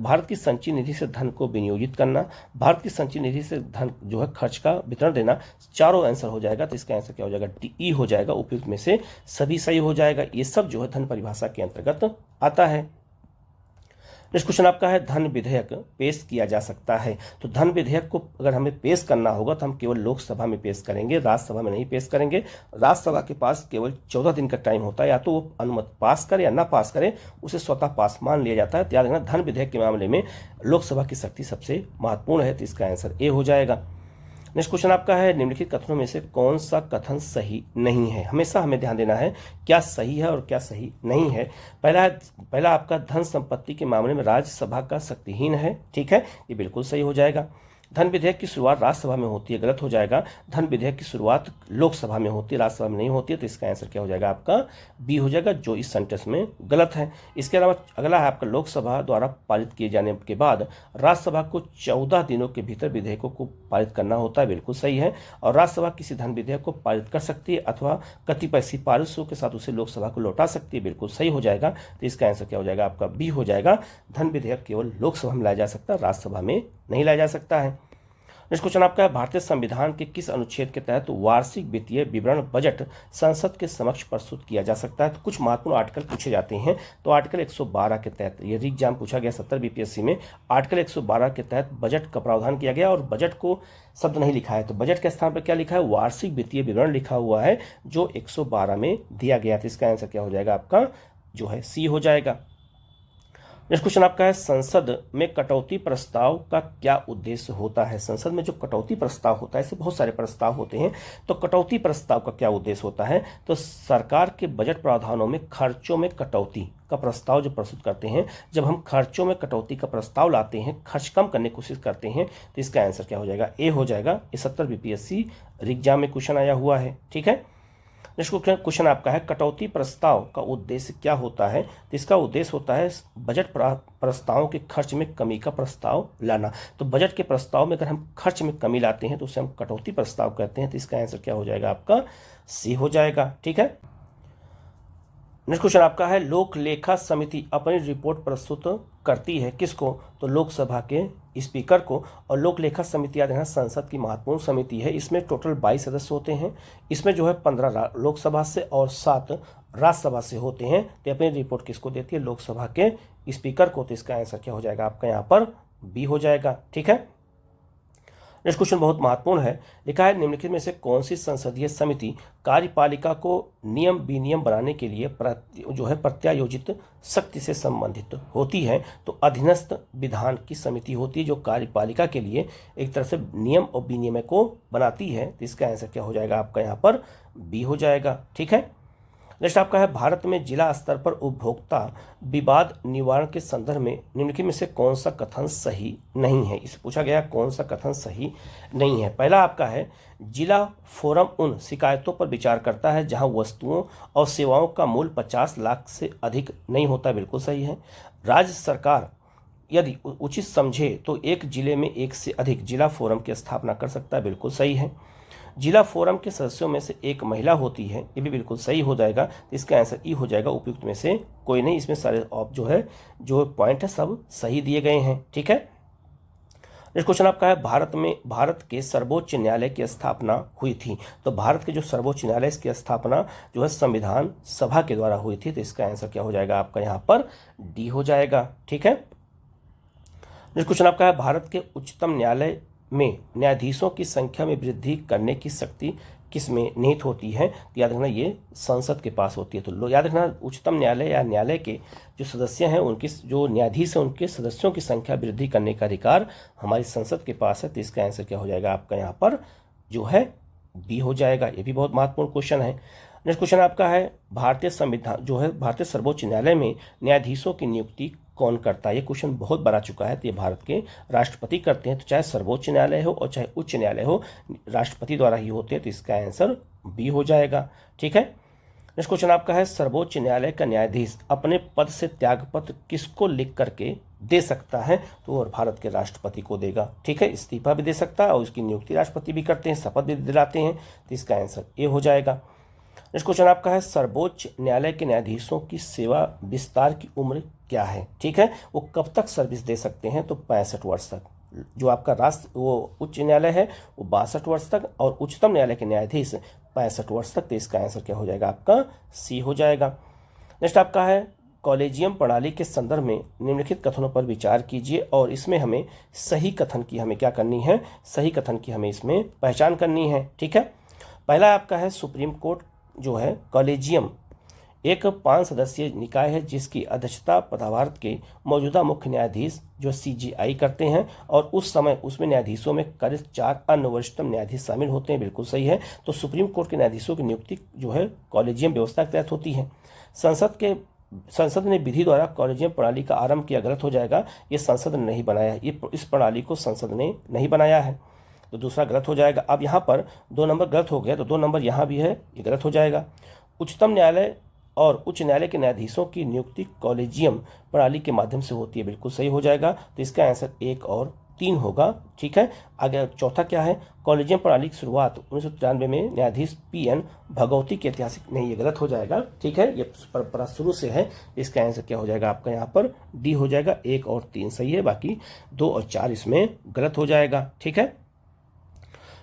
भारत की संचयी निधि से धन को विनियोजित करना, भारत की संचयी निधि से धन जो है खर्च का वितरण देना। चारों आंसर हो जाएगा। तो इसका आंसर क्या हो जाएगा? डी हो जाएगा। उपयुक्त में से सभी सही हो जाएगा। ये सब जो है धन परिभाषा के अंतर्गत आता है। नेक्स्ट क्वेश्चन आपका है, धन विधेयक पेश किया जा सकता है। तो धन विधेयक को अगर हमें पेश करना होगा तो हम केवल लोकसभा में पेश करेंगे, राज्यसभा में नहीं पेश करेंगे। राज्यसभा के पास केवल 14 दिन का टाइम होता है, या तो वो अनुमति पास करे या ना पास करे, उसे स्वतः पास मान लिया जाता है। तो याद रखना, धन विधेयक के मामले में लोकसभा की शक्ति सबसे महत्वपूर्ण है। तो इसका आंसर ए हो जाएगा। नेक्स्ट क्वेश्चन आपका है, निम्नलिखित कथनों में से कौन सा कथन सही नहीं है? हमेशा हमें ध्यान देना है क्या सही है और क्या सही नहीं है। पहला आपका धन संपत्ति के मामले में राज्यसभा का शक्तिहीन है। ठीक है, ये बिल्कुल सही हो जाएगा। धन विधेयक की शुरुआत राज्यसभा में होती है, गलत हो जाएगा। धन विधेयक की शुरुआत लोकसभा में होती है, राज्यसभा में नहीं होती है। तो इसका आंसर क्या हो जाएगा? आपका बी हो जाएगा, जो इस सेंटेंस में गलत है। इसके अलावा अगला है आपका, लोकसभा द्वारा पारित किए जाने के बाद राज्यसभा को 14 दिनों के भीतर विधेयकों को पारित करना होता है, बिल्कुल सही है। और राज्यसभा किसी धन विधेयक को पारित कर सकती है अथवा कतिपय सिफारिशों के साथ उसे लोकसभा को लौटा सकती है, बिल्कुल सही हो जाएगा। तो इसका आंसर क्या हो जाएगा? आपका बी हो जाएगा। धन विधेयक केवल लोकसभा में लाया जा सकता है, राज्यसभा में नहीं लाया जा सकता है। नेक्स्ट क्वेश्चन आपका है, भारतीय संविधान के किस अनुच्छेद के तहत वार्षिक वित्तीय विवरण बजट संसद के समक्ष प्रस्तुत किया जा सकता है? तो कुछ महत्वपूर्ण आर्टिकल पूछे जाते हैं। तो आर्टिकल 112 के तहत, ये एग्जाम पूछा गया 70 बीपीएससी में, आर्टिकल 112 के तहत बजट का प्रावधान किया गया। और बजट को शब्द नहीं लिखा है, तो बजट के स्थान पर क्या लिखा है? वार्षिक वित्तीय विवरण लिखा हुआ है, जो 112 में दिया गया। तो इसका आंसर क्या हो जाएगा? आपका जो है सी हो जाएगा। नेक्स्ट क्वेश्चन आपका है, संसद में कटौती प्रस्ताव का क्या उद्देश्य होता है? संसद में जो कटौती प्रस्ताव होता है, ऐसे बहुत सारे प्रस्ताव होते हैं, तो कटौती प्रस्ताव का क्या उद्देश्य होता है? तो सरकार के बजट प्रावधानों में खर्चों में कटौती का प्रस्ताव जो प्रस्तुत करते हैं, जब हम खर्चों में कटौती का प्रस्ताव लाते हैं, खर्च कम करने की कोशिश करते हैं, तो इसका आंसर क्या हो जाएगा? ए हो जाएगा। ये 70 बीपीएससी एग्जाम में क्वेश्चन आया हुआ है। ठीक है, नेक्स्ट क्वेश्चन आपका है, कटौती प्रस्ताव का उद्देश्य क्या होता है? तो इसका उद्देश्य होता है बजट प्रस्तावों के खर्च में कमी का प्रस्ताव लाना। तो बजट के प्रस्ताव में अगर हम खर्च में कमी लाते हैं तो उसे हम कटौती प्रस्ताव कहते हैं। तो इसका आंसर क्या हो जाएगा? आपका सी हो जाएगा। ठीक है, नेक्स्ट क्वेश्चन आपका है, लोक लेखा समिति अपनी रिपोर्ट प्रस्तुत करती है किसको? तो लोकसभा के स्पीकर को। और लोक लेखा समिति याद रखना संसद की महत्वपूर्ण समिति है। इसमें टोटल 22 सदस्य होते हैं। इसमें जो है 15 लोकसभा से और 7 राज्यसभा से होते हैं। तो अपनी रिपोर्ट किसको देती है? लोकसभा के स्पीकर को। तो इसका आंसर क्या हो जाएगा आपका यहाँ पर? बी हो जाएगा। ठीक है। नेक्स्ट क्वेश्चन बहुत महत्वपूर्ण है। लिखा है, निम्नलिखित में से कौन सी संसदीय समिति कार्यपालिका को नियम विनियम बनाने के लिए प्रत्यायोजित शक्ति से संबंधित होती है? तो अधीनस्थ विधान की समिति होती है जो कार्यपालिका के लिए एक तरह से नियम और विनियम को बनाती है। तो इसका आंसर क्या हो जाएगा आपका यहाँ पर? बी हो जाएगा। ठीक है। नेक्स्ट आपका है, भारत में जिला स्तर पर उपभोक्ता विवाद निवारण के संदर्भ में निम्नलिखित में से कौन सा कथन सही नहीं है? इसे पूछा गया कौन सा कथन सही नहीं है। पहला आपका है, जिला फोरम उन शिकायतों पर विचार करता है जहां वस्तुओं और सेवाओं का मूल्य 50 लाख से अधिक नहीं होता। बिल्कुल सही है। राज्य सरकार यदि उचित समझे तो एक जिले में एक से अधिक जिला फोरम की स्थापना कर सकता है। बिल्कुल सही है। जिला फोरम के सदस्यों में से एक महिला होती है, ये भी बिल्कुल सही हो जाएगा। तो इसका आंसर ई हो जाएगा। उपयुक्त में से कोई नहीं। इसमें सारे जो पॉइंट है सब सही दिए गए हैं। ठीक है। नेक्स्ट क्वेश्चन आपका है, भारत के सर्वोच्च न्यायालय की स्थापना हुई थी। तो भारत के जो सर्वोच्च न्यायालय इसकी स्थापना जो है संविधान सभा के द्वारा हुई थी। तो इसका आंसर क्या हो जाएगा आपका यहाँ पर? डी हो जाएगा। ठीक है। नेक्स्ट क्वेश्चन आपका है, भारत के उच्चतम न्यायालय में न्यायाधीशों की संख्या में वृद्धि करने की शक्ति किस में निहित होती है? तो याद रखना ये संसद के पास होती है। तो याद रखना उच्चतम न्यायालय या न्यायालय के जो सदस्य हैं उनकी जो न्यायाधीश हैं उनके सदस्यों की संख्या वृद्धि करने का अधिकार हमारी संसद के पास है। तो इसका आंसर क्या हो जाएगा आपका यहाँ पर? जो है बी हो जाएगा। ये भी बहुत महत्वपूर्ण क्वेश्चन है। नेक्स्ट क्वेश्चन आपका है, भारतीय संविधान जो है भारतीय सर्वोच्च न्यायालय में न्यायाधीशों की नियुक्ति कौन करता है? ये क्वेश्चन बहुत बड़ा चुका है। तो ये भारत के राष्ट्रपति करते हैं। तो चाहे सर्वोच्च न्यायालय हो और चाहे उच्च न्यायालय हो, राष्ट्रपति द्वारा ही होते हैं। तो इसका आंसर बी हो जाएगा। ठीक है। नेक्स्ट क्वेश्चन आपका है, सर्वोच्च न्यायालय का न्यायाधीश अपने पद से त्यागपत्र किसको लिख करके दे सकता है? तो और भारत के राष्ट्रपति को देगा। ठीक है। इस्तीफा भी दे सकता है और उसकी नियुक्ति राष्ट्रपति भी करते हैं, शपथ भी दिलाते हैं। तो इसका आंसर ए हो जाएगा। नेक्स्ट क्वेश्चन आपका है, सर्वोच्च न्यायालय के न्यायाधीशों की सेवा विस्तार की उम्र क्या है? ठीक है। वो कब तक सर्विस दे सकते हैं? तो 65 वर्ष तक। जो आपका उच्च न्यायालय है वो 62 वर्ष तक और उच्चतम न्यायालय के न्यायाधीश 65 वर्ष तक। तो इसका आंसर क्या हो जाएगा आपका? सी हो जाएगा। नेक्स्ट आपका है, कॉलेजियम प्रणाली के संदर्भ में निम्नलिखित कथनों पर विचार कीजिए और इसमें हमें सही कथन की हमें क्या करनी है? सही कथन की हमें इसमें पहचान करनी है। ठीक है। पहला आपका है, सुप्रीम कोर्ट जो है कॉलेजियम एक 5 सदस्यीय निकाय है जिसकी अध्यक्षता भारत के मौजूदा मुख्य न्यायाधीश जो CJI करते हैं और उस समय उसमें न्यायाधीशों में करीब 4 अन्य वरिष्ठतम न्यायाधीश शामिल होते हैं। बिल्कुल सही है। तो सुप्रीम कोर्ट के न्यायाधीशों की नियुक्ति जो है कॉलेजियम व्यवस्था के तहत होती है। संसद ने विधि द्वारा कॉलेजियम प्रणाली का आरंभ किया, गलत हो जाएगा। ये संसद ने नहीं बनाया, इस प्रणाली को संसद ने नहीं बनाया है। तो दूसरा गलत हो जाएगा। अब यहाँ पर 2 नंबर गलत हो गया तो 2 नंबर यहाँ भी है, ये गलत हो जाएगा। उच्चतम न्यायालय और उच्च न्यायालय के न्यायाधीशों की नियुक्ति कॉलेजियम प्रणाली के माध्यम से होती है। बिल्कुल सही हो जाएगा। तो इसका आंसर 1 और 3 होगा। ठीक है। आगे चौथा क्या है, कॉलेजियम प्रणाली की शुरुआत 1993 में न्यायाधीश PN भगवती के ऐतिहासिक नहीं, ये गलत हो जाएगा। ठीक है। ये परंपरा शुरू से है। इसका आंसर क्या हो जाएगा आपका यहाँ पर? डी हो जाएगा। 1 और 3 सही है, बाकी 2 और 4 इसमें गलत हो जाएगा। ठीक है।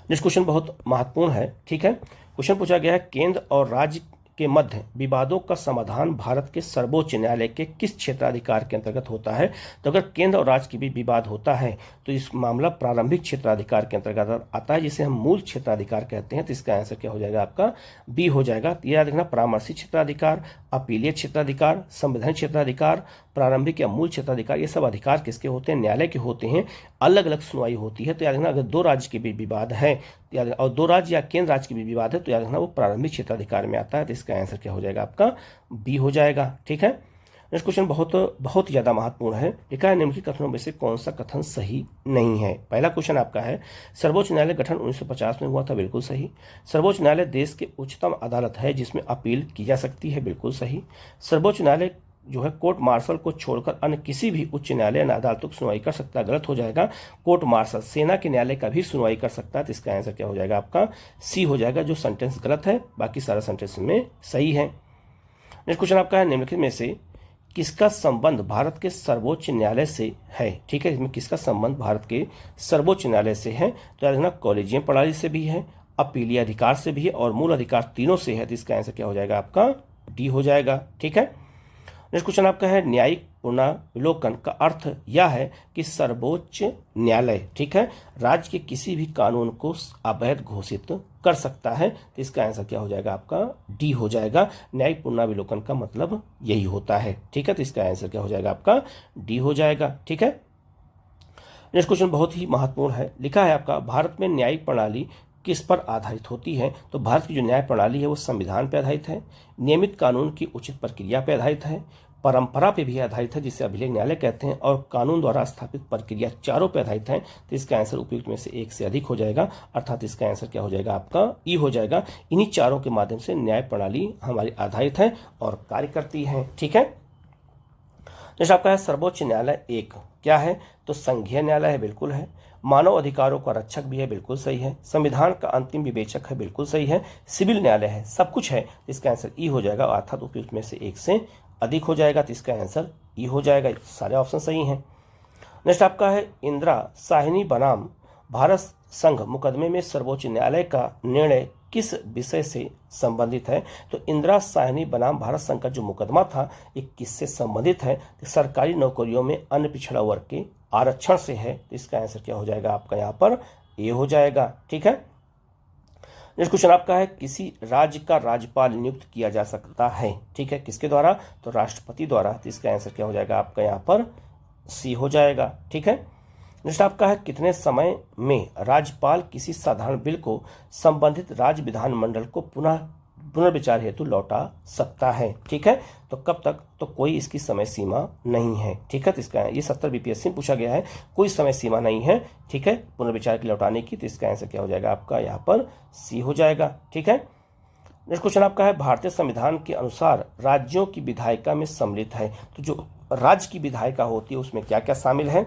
नेक्स्ट क्वेश्चन बहुत महत्वपूर्ण है। ठीक है। क्वेश्चन पूछा गया है, केंद्र और राज्य के मध्य विवादों का समाधान भारत के सर्वोच्च न्यायालय के किस क्षेत्राधिकार के अंतर्गत होता है? तो अगर केंद्र और राज्य के बीच विवाद होता है तो इस मामला प्रारंभिक क्षेत्राधिकार के अंतर्गत आता है जिसे हम मूल क्षेत्राधिकार कहते हैं। तो इसका आंसर क्या हो जाएगा आपका? बी हो जाएगा। तो याद रखना, परामर्शी क्षेत्राधिकार, अपीलीय क्षेत्राधिकार, संवैधानिक क्षेत्राधिकार, प्रारंभिक या मूल क्षेत्राधिकार, ये सब अधिकार किसके होते हैं? न्यायालय के होते हैं। अलग अलग सुनवाई होती है। तो याद रखना, अगर 2 राज्य के बीच विवाद है और 2 राज्य या केंद्र राज्य के बीच विवाद है तो याद रखना वो प्रारंभिक क्षेत्राधिकार में आता है। तो इसका आंसर क्या हो जाएगा आपका? बी हो जाएगा। ठीक है। नेक्स्ट क्वेश्चन बहुत ज़्यादा महत्वपूर्ण है। लिखा है, निम्नलिखित कथनों में से कौन सा कथन सही नहीं है? पहला क्वेश्चन आपका है, सर्वोच्च न्यायालय गठन 1950 में हुआ था। बिल्कुल सही। सर्वोच्च न्यायालय देश के उच्चतम अदालत है जिसमें अपील की जा सकती है। बिल्कुल सही। सर्वोच्च न्यायालय जो है कोर्ट मार्शल को छोड़कर अन्य किसी भी उच्च न्यायालय या अदालतों की सुनवाई कर सकता है। गलत हो जाएगा। कोर्ट मार्शल सेना के न्यायालय का भी सुनवाई कर सकता है। तो इसका आंसर क्या हो जाएगा आपका? सी हो जाएगा। जो सेंटेंस गलत है, बाकी सारा सेंटेंस में सही है। नेक्स्ट क्वेश्चन आपका है निम्नलिखित में से किसका संबंध भारत के सर्वोच्च न्यायालय से है। ठीक है, इसमें किसका संबंध भारत के सर्वोच्च न्यायालय से है। तो याद रखना कॉलेजियम प्रणाली से भी है, अपीलीय अधिकार से भी है और मूल अधिकार तीनों से है। तो इसका आंसर क्या हो जाएगा आपका डी हो जाएगा। ठीक है, नेक्स्ट क्वेश्चन आपका है न्यायिक पुनर्विलोकन का अर्थ यह है कि सर्वोच्च न्यायालय, ठीक है, राज्य के किसी भी कानून को अवैध घोषित कर सकता है। तो इसका आंसर क्या हो जाएगा आपका डी हो जाएगा। न्यायिक पुनर्विलोकन का मतलब यही होता है। ठीक है, तो इसका आंसर क्या हो जाएगा आपका डी हो जाएगा। ठीक है, नेक्स्ट क्वेश्चन बहुत ही महत्वपूर्ण है। लिखा है आपका भारत में न्यायिक प्रणाली किस पर आधारित होती है। तो भारत की जो न्याय प्रणाली है वो संविधान पर आधारित है, नियमित कानून की उचित प्रक्रिया पर आधारित है, परंपरा पे भी आधारित है जिसे अभिलेख न्यायालय कहते हैं, और कानून द्वारा स्थापित प्रक्रिया चारों पे आधारित है। तो इसका आंसर उपयुक्त में से एक से अधिक हो जाएगा, अर्थात इसका आंसर क्या हो जाएगा आपका ई हो जाएगा। इन्हीं चारों के माध्यम से न्याय प्रणाली हमारी आधारित है और कार्य करती है। ठीक है, जैसे आपका है सर्वोच्च न्यायालय एक क्या है। तो संघीय न्यायालय है, बिल्कुल है। मानव अधिकारों का रक्षक भी है, बिल्कुल सही है। संविधान का अंतिम विवेचक है, बिल्कुल सही है। सिविल न्यायालय है, सब कुछ है। इसका आंसर ई हो जाएगा, अर्थात उपयुक्त में से एक से अधिक हो जाएगा। तो इसका आंसर ई हो जाएगा। सारे ऑप्शन सही हैं। नेक्स्ट आपका है इंदिरा साहनी बनाम भारत संघ मुकदमे में सर्वोच्च न्यायालय का निर्णय किस विषय से संबंधित है। तो इंदिरा साहनी बनाम भारत संघ का जो मुकदमा था ये किससे संबंधित है। तो सरकारी नौकरियों में अन्य पिछड़ा वर्ग के आरक्षण से है। तो इसका आंसर क्या हो जाएगा आपका यहाँ पर ए हो जाएगा। ठीक है, नेक्स्ट क्वेश्चन आपका है किसी राज्य का राज्यपाल नियुक्त किया जा सकता है। ठीक है, किसके द्वारा। तो राष्ट्रपति द्वारा। तो इसका आंसर क्या हो जाएगा आपका यहाँ पर सी हो जाएगा। ठीक है, नेक्स्ट आपका है कितने समय में राज्यपाल किसी साधारण बिल को संबंधित राज्य विधानमंडल को पुनर्विचार हेतु लौटा सकता है। ठीक है, तो कब तक। तो कोई इसकी समय सीमा नहीं है। ठीक है, तो इसका ये 70 बीपीएससी में पूछा गया है, कोई समय सीमा नहीं है। ठीक है, पुनर्विचार के लौटाने की। तो इसका आंसर क्या हो जाएगा आपका यहाँ पर सी हो जाएगा। ठीक है, नेक्स्ट क्वेश्चन आपका है भारतीय संविधान के अनुसार राज्यों की विधायिका में सम्मिलित है। तो जो राज्य की विधायिका होती है उसमें क्या क्या शामिल है।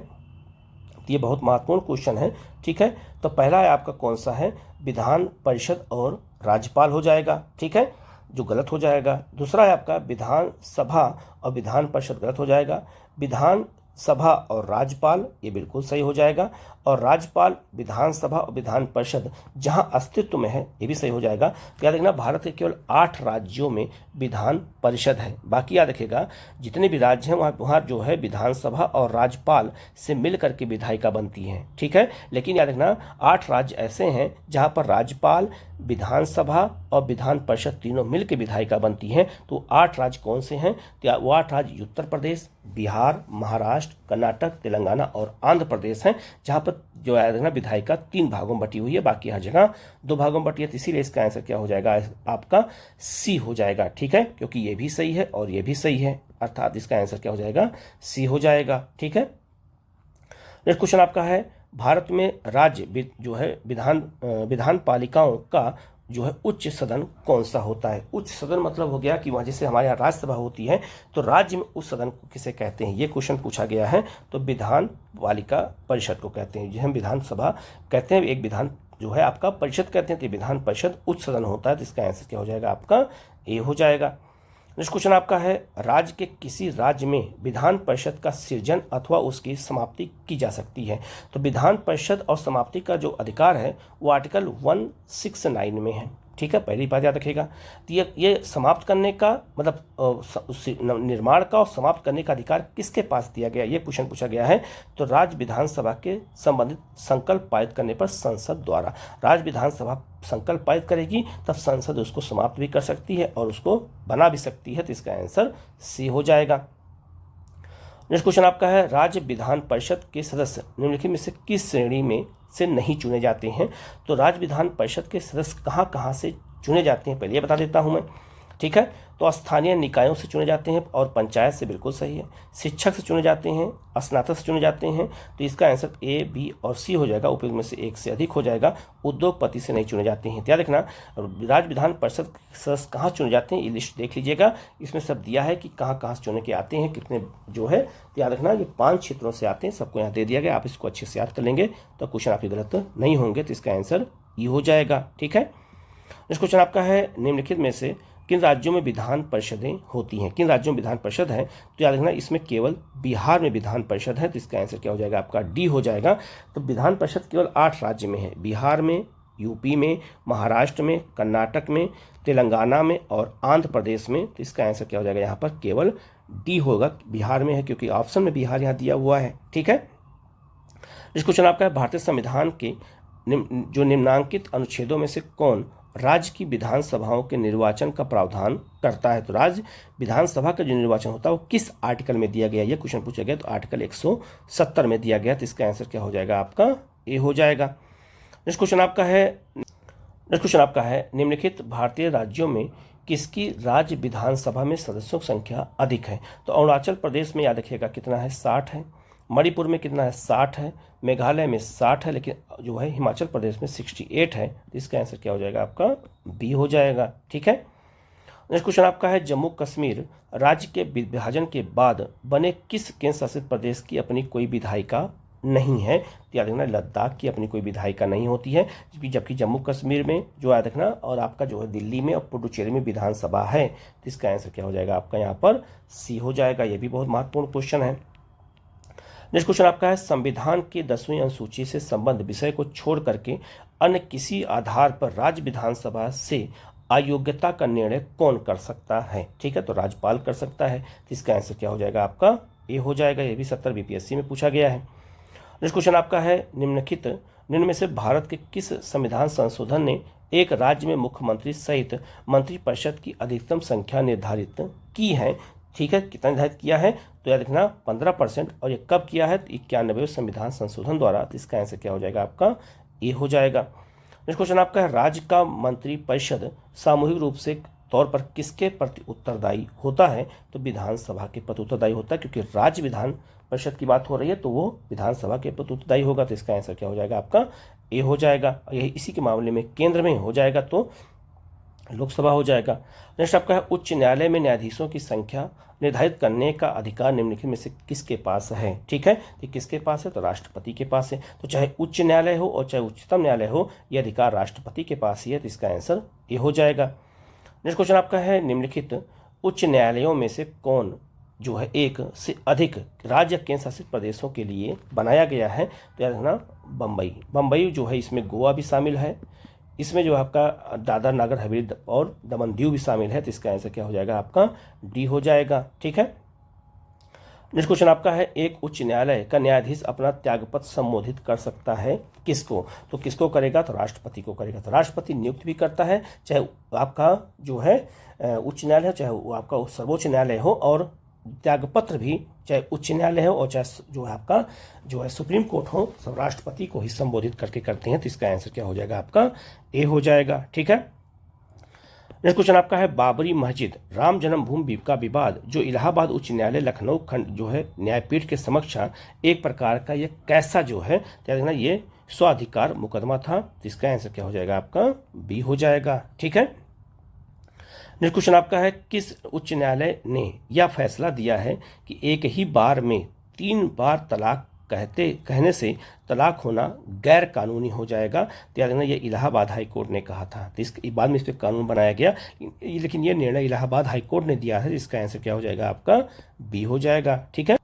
ये बहुत महत्वपूर्ण क्वेश्चन है। ठीक है, तो पहला है आपका कौन सा है, विधान परिषद और राज्यपाल हो जाएगा। ठीक है, जो गलत हो जाएगा। दूसरा है आपका विधान सभा और विधान परिषद, गलत हो जाएगा। विधान सभा और राज्यपाल, ये बिल्कुल सही हो जाएगा। और राज्यपाल, विधानसभा और विधान परिषद जहां अस्तित्व में है, ये भी सही हो जाएगा। तो याद रखना भारत के केवल 8 राज्यों में विधान परिषद है, बाकी याद रखेगा जितने भी राज्य हैं वहाँ जो है विधानसभा और राज्यपाल से मिल करके विधायिका बनती है। ठीक है, लेकिन याद रखना 8 राज्य ऐसे हैं जहाँ पर राज्यपाल, विधानसभा और विधान परिषद तीनों मिलकर विधायिका बनती हैं। तो 8 राज्य कौन से हैं। तो वो 8 राज्य उत्तर प्रदेश, बिहार, महाराष्ट्र, कर्नाटक, तेलंगाना और आंध्र प्रदेश हैं, जहाँ पर जो है ना विधायिका 3 भागों में बटी हुई है, बाकी हर जगह 2 भागों में बटी है। तो इसीलिए इसका आंसर क्या हो जाएगा आपका सी हो जाएगा। ठीक है, क्योंकि ये भी सही है और ये भी सही है, अर्थात इसका आंसर क्या हो जाएगा सी हो जाएगा। ठीक है, नेक्स्ट क्वेश्चन आपका है भारत में राज्य जो है विधान पालिकाओं का जो है उच्च सदन कौन सा होता है। उच्च सदन मतलब हो गया कि वहाँ जैसे हमारे यहाँ राज्यसभा होती है, तो राज्य में उस सदन को किसे कहते हैं, ये क्वेश्चन पूछा गया है। तो विधान पालिका परिषद को कहते हैं, जिसे हम विधानसभा कहते हैं, एक विधान जो है आपका परिषद कहते हैं। तो विधान परिषद उच्च सदन होता है। तो इसका आंसर क्या हो जाएगा आपका ए हो जाएगा। नेक्स्ट क्वेश्चन आपका है राज्य के किसी राज्य में विधान परिषद का सृजन अथवा उसकी समाप्ति की जा सकती है। तो विधान परिषद और समाप्ति का जो अधिकार है वो आर्टिकल 169 में है। ठीक है, पहली बात याद रखिएगा। तो ये समाप्त करने का मतलब निर्माण का और समाप्त करने का अधिकार किसके पास दिया गया, ये क्वेश्चन पूछा गया है। तो राज्य विधानसभा के संबंधित संकल्प पारित करने पर संसद द्वारा, राज्य विधानसभा संकल्प पारित करेगी तब संसद उसको समाप्त भी कर सकती है और उसको बना भी सकती है। तो इसका आंसर सी हो जाएगा। नेक्स्ट क्वेश्चन आपका है राज्य विधान परिषद के सदस्य निम्नलिखित में से किस श्रेणी में से नहीं चुने जाते हैं। तो राज्य विधान परिषद के सदस्य कहाँ कहाँ से चुने जाते हैं पहले ये बता देता हूँ मैं। ठीक है, तो स्थानीय निकायों से चुने जाते हैं और पंचायत से, बिल्कुल सही है। शिक्षक से चुने जाते हैं, स्नातक से चुने जाते हैं। तो इसका आंसर ए, बी और सी हो जाएगा, उपयुक्त में से एक से अधिक हो जाएगा। उद्योगपति से नहीं चुने जाते हैं। याद रखना राज्य विधान परिषद सदस्य कहाँ चुने जाते हैं, ये लिस्ट देख लीजिएगा, इसमें सब दिया है कि कहाँ कहाँ से चुने के आते हैं, कितने जो है। तो याद रखना ये 5 क्षेत्रों से आते हैं, सबको यहाँ दे दिया गया, आप इसको अच्छे से याद कर लेंगे तो क्वेश्चन आपके गलत नहीं होंगे। तो इसका आंसर ई हो जाएगा। ठीक है, नेक्स्ट क्वेश्चन आपका है निम्नलिखित में से किन राज्यों में विधान परिषदें होती हैं? किन राज्यों में विधान परिषद है? तो याद रखना इसमें केवल बिहार में विधान परिषद है, तो इसका आंसर क्या हो जाएगा आपका डी हो जाएगा। तो विधान परिषद केवल 8 राज्य में है, बिहार में, यूपी में, महाराष्ट्र में, कर्नाटक में, तेलंगाना में और आंध्र प्रदेश में। तो इसका आंसर क्या हो जाएगा यहाँ पर केवल डी होगा, बिहार में है क्योंकि ऑप्शन में बिहार यहाँ दिया हुआ है। ठीक है, इस क्वेश्चन आपका है भारतीय संविधान के जो निम्नांकित अनुच्छेदों में से कौन राज्य की विधानसभाओं के निर्वाचन का प्रावधान करता है? तो राज्य विधानसभा का जो निर्वाचन होता है वो किस आर्टिकल में दिया गया, ये क्वेश्चन पूछा गया। तो आर्टिकल 170 में दिया गया। तो इसका आंसर क्या हो जाएगा आपका ए हो जाएगा। नेक्स्ट क्वेश्चन आपका है निम्नलिखित भारतीय राज्यों में किसकी राज्य विधानसभा में सदस्यों की संख्या अधिक है? तो अरुणाचल प्रदेश में याद रखिएगा कितना है, 60 है। मणिपुर में कितना है, 60 है। मेघालय में 60 है, लेकिन जो है हिमाचल प्रदेश में 68 है। तो इसका आंसर क्या हो जाएगा आपका बी हो जाएगा। ठीक है, नेक्स्ट क्वेश्चन आपका है जम्मू कश्मीर राज्य के विभाजन के बाद बने किस केंद्र शासित प्रदेश की अपनी कोई विधायिका नहीं है? तो याद रखना लद्दाख की अपनी कोई विधायिका नहीं होती है, जबकि जम्मू कश्मीर में जो याद रखना और आपका जो है दिल्ली में और पुडुचेरी में विधानसभा है। तो इसका आंसर क्या हो जाएगा आपका यहाँ पर सी हो जाएगा। ये भी बहुत महत्वपूर्ण क्वेश्चन है। नेक्स्ट क्वेश्चन आपका है संविधान की 10वीं अनुसूची से संबद्ध विषय को छोड़ करके अन्य किसी आधार पर राज्य विधानसभा से अयोग्यता का निर्णय कौन कर सकता है? ठीक है, तो राज्यपाल कर सकता है। तो इसका आंसर क्या हो जाएगा आपका ए हो जाएगा। ये भी 70 बीपीएससी में पूछा गया है। नेक्स्ट क्वेश्चन आपका है निम्न में से भारत के किस संविधान संशोधन ने एक राज्य में मुख्यमंत्री सहित मंत्रिपरिषद की अधिकतम संख्या निर्धारित की है? ठीक है, कितना निर्धारित किया है? तो याद रखना 15%। और ये कब किया है? तो 91वें संविधान संशोधन द्वारा। तो इसका आंसर क्या हो जाएगा आपका ए हो जाएगा। नेक्स्ट क्वेश्चन आपका है राज्य का मंत्रिपरिषद सामूहिक रूप से तौर पर किसके प्रति उत्तरदायी होता है? तो विधानसभा के प्रति उत्तरदायी होता है, क्योंकि राज्य विधान परिषद की बात हो रही है तो वो विधानसभा के प्रति उत्तरदायी होगा। तो इसका आंसर क्या हो जाएगा आपका ए हो जाएगा। यही इसी के मामले में केंद्र में हो जाएगा तो लोकसभा हो जाएगा। नेक्स्ट आपका है उच्च न्यायालय में न्यायाधीशों की संख्या निर्धारित करने का अधिकार निम्नलिखित में से किसके पास है? ठीक है, तो किसके पास है? तो राष्ट्रपति के पास है। तो चाहे उच्च न्यायालय हो और चाहे उच्चतम न्यायालय हो, यह अधिकार राष्ट्रपति के पास ही है। तो इसका आंसर ए हो जाएगा। नेक्स्ट क्वेश्चन आपका है निम्नलिखित उच्च न्यायालयों में से कौन जो है एक से अधिक राज्य केंद्र शासित प्रदेशों के लिए बनाया गया है? तो याद रखना बम्बई जो है, इसमें गोवा भी शामिल है, इसमें जो आपका दादर नगर हवेली और दमन दीव भी शामिल है। तो इसका आंसर क्या हो जाएगा आपका डी हो जाएगा। ठीक है, नेक्स्ट क्वेश्चन आपका है एक उच्च न्यायालय का न्यायाधीश अपना त्यागपत्र संबोधित कर सकता है किसको? तो किसको करेगा? तो राष्ट्रपति को करेगा। तो राष्ट्रपति नियुक्त भी करता है, चाहे आपका जो है उच्च न्यायालय हो, चाहे वो आपका सर्वोच्च न्यायालय हो, और त्यागपत्र भी चाहे उच्च न्यायालय हो और चाहे जो है आपका जो है सुप्रीम कोर्ट हो, सब राष्ट्रपति को ही संबोधित करके करते हैं। तो इसका आंसर क्या हो जाएगा आपका ए हो जाएगा। ठीक है, नेक्स्ट क्वेश्चन आपका है बाबरी मस्जिद राम जन्मभूमि का विवाद जो इलाहाबाद उच्च न्यायालय लखनऊ खंड जो है न्यायपीठ के समक्ष एक प्रकार का ये कैसा जो है देखना ये स्वाधिकार मुकदमा था। तो इसका आंसर क्या हो जाएगा आपका बी हो जाएगा। ठीक है, नेक्स्ट क्वेश्चन आपका है किस उच्च न्यायालय ने यह फैसला दिया है कि एक ही बार में 3 बार तलाक कहने से तलाक होना गैर कानूनी हो जाएगा? तो याद रखना ये इलाहाबाद हाई कोर्ट ने कहा था। तो इसके बाद में इस पर कानून बनाया गया, लेकिन ये निर्णय इलाहाबाद हाई कोर्ट ने दिया है। इसका आंसर क्या हो जाएगा आपका बी हो जाएगा। ठीक है,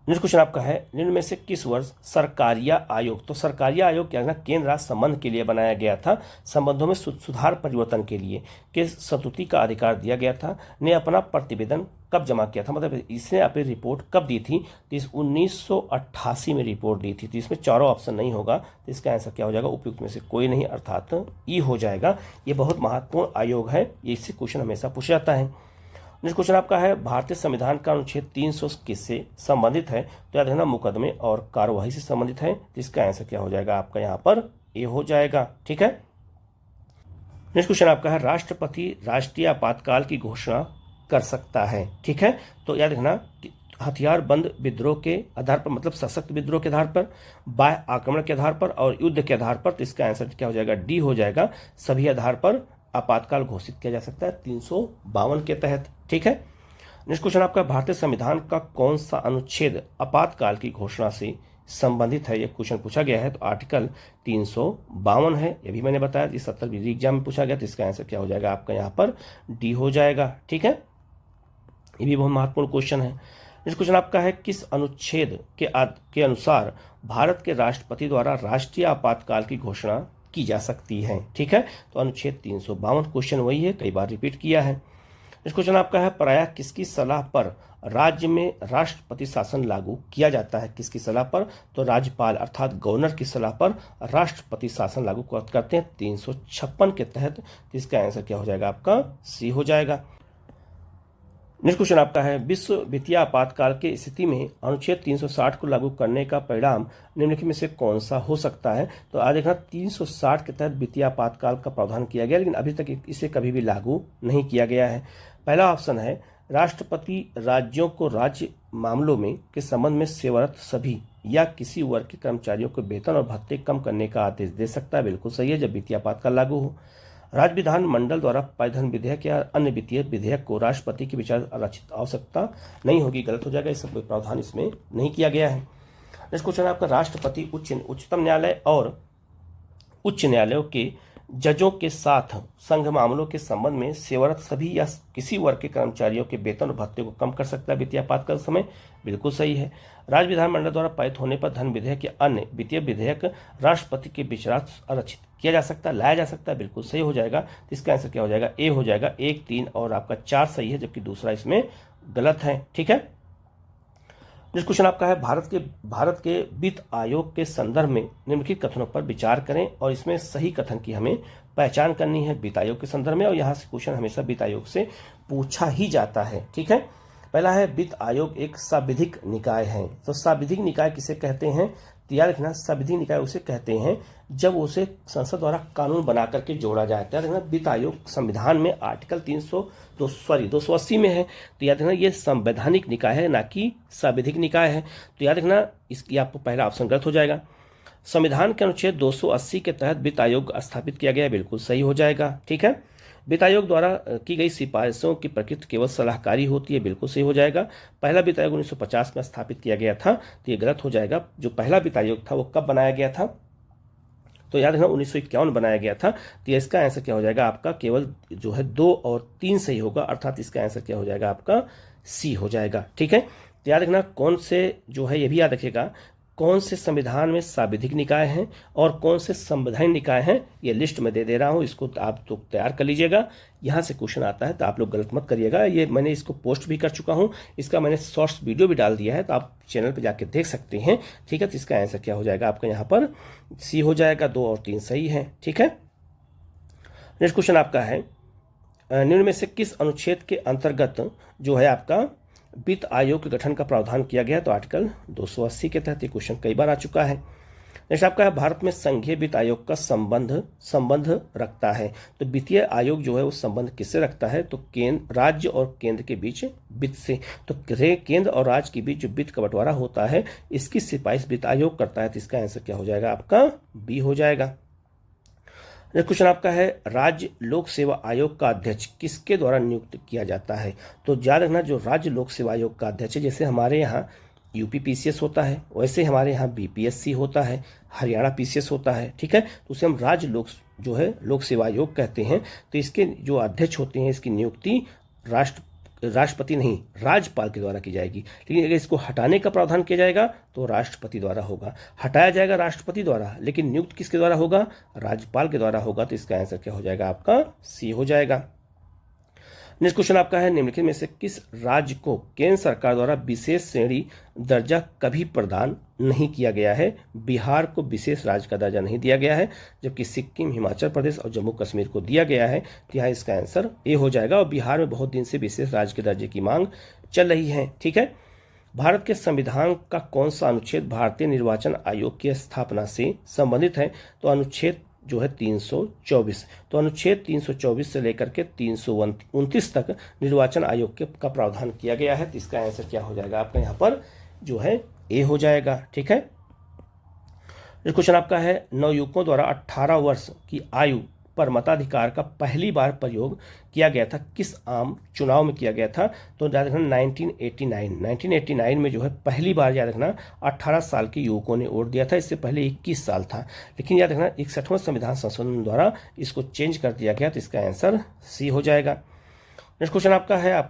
नेक्स्ट क्वेश्चन आपका है निम्न में से किस वर्ष सरकारिया आयोग? तो सरकारिया आयोग क्या है ना, केंद्र राज्य संबंध के लिए बनाया गया था, संबंधों में सुधार परिवर्तन के लिए के संतुति का अधिकार दिया गया था, ने अपना प्रतिवेदन कब जमा किया था, मतलब इसने अपनी रिपोर्ट कब दी थी? तो 1988 में रिपोर्ट दी थी। तो इसमें चारों ऑप्शन नहीं होगा। तो इसका आंसर क्या हो जाएगा? उपयुक्त में से कोई नहीं, अर्थात ई हो जाएगा। ये बहुत महत्वपूर्ण आयोग है, ये इससे क्वेश्चन हमेशा पूछा जाता है। नेक्स्ट क्वेश्चन आपका है भारतीय संविधान का अनुच्छेद 300 किससे संबंधित है? तो याद रखना मुकदमे और कार्यवाही से संबंधित है। तो इसका आंसर क्या हो जाएगा आपका यहाँ पर ए हो जाएगा। ठीक है, नेक्स्ट क्वेश्चन आपका है राष्ट्रपति राष्ट्रीय आपातकाल की घोषणा कर सकता है। ठीक है, तो याद रखना हथियार बंद विद्रोह के आधार पर, मतलब सशक्त विद्रोह के आधार पर, बाह्य आक्रमण के आधार पर और युद्ध के आधार पर। तो इसका आंसर क्या हो जाएगा डी हो जाएगा। सभी आधार पर आपातकाल घोषित किया जा सकता है 352 के तहत। ठीक है, नेक्स्ट क्वेश्चन आपका भारतीय संविधान का कौन सा अनुच्छेद आपातकाल की घोषणा से संबंधित है, ये क्वेश्चन पूछा गया है। तो आर्टिकल 352 है, ये भी मैंने बताया, ये 70 एग्जाम में पूछा गया। तो इसका आंसर क्या हो जाएगा आपका यहाँ पर डी हो जाएगा। ठीक है, ये भी बहुत महत्वपूर्ण क्वेश्चन है। नेक्स्ट क्वेश्चन आपका है, किस अनुच्छेद के अनुसार भारत के राष्ट्रपति द्वारा राष्ट्रीय आपातकाल की घोषणा की जा सकती है। ठीक है, तो अनुच्छेद 352 क्वेश्चन वही है, कई बार रिपीट किया है। नेक्स्ट क्वेश्चन आपका है, प्रायः किसकी सलाह पर राज्य में राष्ट्रपति शासन लागू किया जाता है? किसकी सलाह पर? तो राज्यपाल अर्थात गवर्नर की सलाह पर राष्ट्रपति शासन लागू करते हैं 356 के तहत। तो इसका आंसर क्या हो जाएगा आपका सी हो जाएगा। नेक्स्ट क्वेश्चन आपका है, विश्व वित्तीय आपातकाल की स्थिति में अनुच्छेद 360 को लागू करने का परिणाम निम्नलिखित में से कौन सा हो सकता है? तो आज देखना 360 के तहत वित्तीय आपातकाल का प्रावधान किया गया, लेकिन अभी तक इसे कभी भी लागू नहीं किया गया है। पहला ऑप्शन है, राष्ट्रपति राज्यों को राज्य मामलों में के संबंध में सेवारत सभी या किसी वर्ग के कर्मचारियों को वेतन और भत्ते कम करने का आदेश दे सकता है। बिल्कुल सही है, जब वित्तीय आपातकाल लागू हो। राज्य विधान मंडल द्वारा पारित विधेयक या अन्य वित्तीय विधेयक को राष्ट्रपति के विचार आरक्षित आवश्यकता नहीं होगी, गलत हो जाएगा, इसका कोई प्रावधान इसमें नहीं किया गया है। नेक्स्ट क्वेश्चन आपका, राष्ट्रपति उच्चतम न्यायालय और उच्च न्यायालयों के जजों के साथ संघ मामलों के संबंध में सेवारत सभी या किसी वर्ग के कर्मचारियों के वेतन और भत्ते को कम कर सकता है वित्तीय आपातकाल समय। बिल्कुल सही है। राज्य विधानमंडल द्वारा पारित होने पर धन विधेयक या अन्य वित्तीय विधेयक राष्ट्रपति के विचारार्थ आरक्षित किया जा सकता है, लाया जा सकता है। बिल्कुल सही हो जाएगा। तो इसका आंसर क्या हो जाएगा? ए हो जाएगा। 1, 3 और आपका 4 सही है, जबकि दूसरा इसमें गलत है। ठीक है, नेक्स्ट क्वेश्चन आपका है, भारत के वित्त आयोग के संदर्भ में निम्नलिखित कथनों पर विचार करें और इसमें सही कथन की हमें पहचान करनी है वित्त आयोग के संदर्भ में। और यहाँ से क्वेश्चन हमेशा वित्त आयोग से पूछा ही जाता है। ठीक है, पहला है, वित्त आयोग एक सांविधिक निकाय है। तो सांविधिक निकाय किसे कहते हैं? तो याद रखना, सांविधिक निकाय उसे कहते हैं जब उसे संसद द्वारा कानून बना करके जोड़ा जाए। याद रखना, वित्त आयोग संविधान में आर्टिकल 280 में है। तो याद रखना, ये संवैधानिक निकाय है, ना कि सांविधिक निकाय है। तो याद रखना, इसकी आपको पहला ऑप्शन गलत हो जाएगा। संविधान के अनुच्छेद 280 के तहत वित्त आयोग स्थापित किया गया, बिल्कुल सही हो जाएगा। ठीक है, वित्त आयोग द्वारा की गई सिफारिशों की प्रकृति केवल सलाहकारी होती है, बिल्कुल सही हो जाएगा। पहला वित्त आयोग 1950 में स्थापित किया गया था, तो ये गलत हो जाएगा। जो पहला वित्त आयोग था वो कब बनाया गया था? तो याद रखना 1951 बनाया गया था। तो इसका आंसर क्या हो जाएगा आपका? केवल जो है 2 और 3 सही होगा, अर्थात इसका आंसर क्या हो जाएगा आपका? सी हो जाएगा। ठीक है, तो याद रखना कौन से जो है, ये भी याद रखिएगा, कौन से संविधान में सांविधिक निकाय हैं और कौन से संवैधानिक निकाय हैं, ये लिस्ट में दे दे रहा हूँ, इसको आप तो तैयार कर लीजिएगा। यहाँ से क्वेश्चन आता है तो आप लोग गलत मत करिएगा। ये मैंने इसको पोस्ट भी कर चुका हूँ, इसका मैंने शॉर्ट्स वीडियो भी डाल दिया है, तो आप चैनल पे जाके देख सकते हैं। ठीक है, तो इसका आंसर क्या हो जाएगा आपका? यहाँ पर सी हो जाएगा। 2 और 3 सही है। ठीक है, नेक्स्ट क्वेश्चन आपका है, निम्न में से किस अनुच्छेद के अंतर्गत जो है आपका वित्त आयोग के गठन का प्रावधान किया गया? तो आर्टिकल 280 के तहत। ये क्वेश्चन कई बार आ चुका है। नेक्स्ट आपका है, भारत में संघीय वित्त आयोग का संबंध रखता है। तो वित्तीय आयोग जो है वो संबंध किससे रखता है? तो राज्य और केंद्र के बीच वित्त से। तो केंद्र और राज्य के बीच जो वित्त का बंटवारा होता है, इसकी सिफारिश वित्त आयोग करता है। तो इसका आंसर क्या हो जाएगा आपका? बी हो जाएगा। नेक्स्ट क्वेश्चन आपका है, राज्य लोक सेवा आयोग का अध्यक्ष किसके द्वारा नियुक्त किया जाता है? तो याद रखना, जो राज्य लोक सेवा आयोग का अध्यक्ष है, जैसे हमारे यहाँ यूपीपीसीएस होता है, वैसे हमारे यहाँ बीपीएससी होता है, हरियाणा पीसीएस होता है। ठीक है, तो उसे हम राज्य लोक सेवा आयोग कहते हैं। तो इसके जो अध्यक्ष होते हैं, इसकी नियुक्ति राष्ट्रपति नहीं, राज्यपाल के द्वारा की जाएगी। लेकिन अगर इसको हटाने का प्रावधान किया जाएगा तो राष्ट्रपति द्वारा होगा। हटाया जाएगा राष्ट्रपति द्वारा, लेकिन नियुक्त किसके द्वारा होगा? राज्यपाल के द्वारा होगा। तो इसका आंसर क्या हो जाएगा आपका? सी हो जाएगा। नेक्स्ट क्वेश्चन आपका है, निम्नलिखित में से किस राज्य को केंद्र सरकार द्वारा विशेष श्रेणी दर्जा कभी प्रदान नहीं किया गया है? बिहार को विशेष राज्य का दर्जा नहीं दिया गया है, जबकि सिक्किम, हिमाचल प्रदेश और जम्मू कश्मीर को दिया गया है। तो यहाँ इसका आंसर ए हो जाएगा। और बिहार में बहुत दिन से विशेष राज्य के दर्जे की मांग चल रही है। ठीक है, भारत के संविधान का कौन सा अनुच्छेद भारतीय निर्वाचन आयोग की स्थापना से संबंधित है? तो अनुच्छेद जो है 324। तो अनुच्छेद 324 से लेकर के 329 तक निर्वाचन आयोग का प्रावधान किया गया है। तो इसका आंसर क्या हो जाएगा आपका? यहाँ पर जो है ए हो जाएगा। ठीक है, क्वेश्चन आपका है, नवयुवकों द्वारा 18 वर्ष की आयु पर मताधिकार का पहली बार प्रयोग किया गया था, किस आम चुनाव में किया गया था? तो याद रखना 1989 में जो है पहली बार, याद रखना 18 साल के युवकों ने वोट दिया था। इससे पहले 21 साल था, लेकिन याद रखना 61वां संविधान संशोधन द्वारा इसको चेंज कर दिया गया। तो इसका आंसर सी हो जाएगा। नेक्स्ट क्वेश्चन आपका है,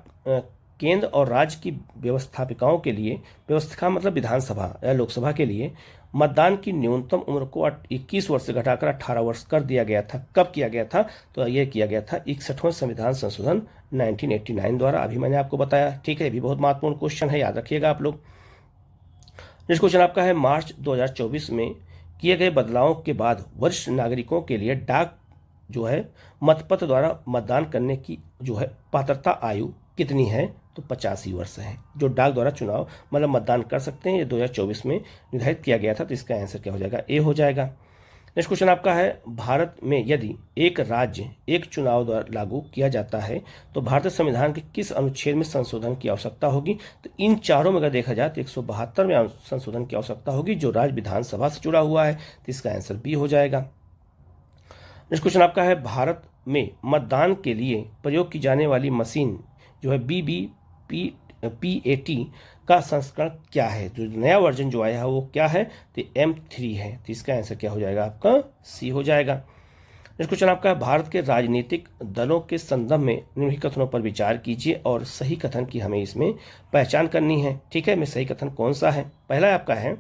केंद्र और राज्य की व्यवस्थापिकाओं के लिए, व्यवस्था मतलब विधानसभा या लोकसभा के लिए मतदान की न्यूनतम उम्र को 21 वर्ष से घटाकर 18 वर्ष कर दिया गया था। कब किया गया था? तो यह किया गया था 61वां संविधान संशोधन 1989 द्वारा। अभी मैंने आपको बताया, ठीक है। ये भी बहुत महत्वपूर्ण क्वेश्चन है, याद रखिएगा आप लोग। नेक्स्ट क्वेश्चन आपका है, मार्च 2024 में किए गए बदलावों के बाद वरिष्ठ नागरिकों के लिए डाक जो है मतपत्र द्वारा मतदान करने की जो है पात्रता आयु कितनी है? तो 85 वर्ष है, जो डाक द्वारा चुनाव मतलब मतदान कर सकते हैं। ये 2024 में निर्धारित किया गया था। तो इसका आंसर क्या हो जाएगा? ए हो जाएगा। नेक्स्ट क्वेश्चन आपका है, भारत में यदि एक राज्य एक चुनाव द्वारा लागू किया जाता है तो भारतीय संविधान के किस अनुच्छेद में संशोधन की आवश्यकता होगी? तो इन चारों में अगर देखा जाए तो 172 में संशोधन की आवश्यकता होगी, जो राज्य विधानसभा से जुड़ा हुआ है। तो इसका आंसर बी हो जाएगा। नेक्स्ट क्वेश्चन आपका है, भारत में मतदान के लिए प्रयोग की जाने वाली मशीन जो है BBPAT का संस्करण क्या है? जो नया वर्जन जो आया है वो क्या है? तो M3 है। तो इसका आंसर क्या हो जाएगा? आपका सी हो जाएगा। नेक्स्ट क्वेश्चन आपका है, भारत के राजनीतिक दलों के संदर्भ में निम्नलिखित कथनों पर विचार कीजिए और सही कथन की हमें इसमें पहचान करनी है। ठीक है, मैं सही कथन कौन सा है? पहला आपका है,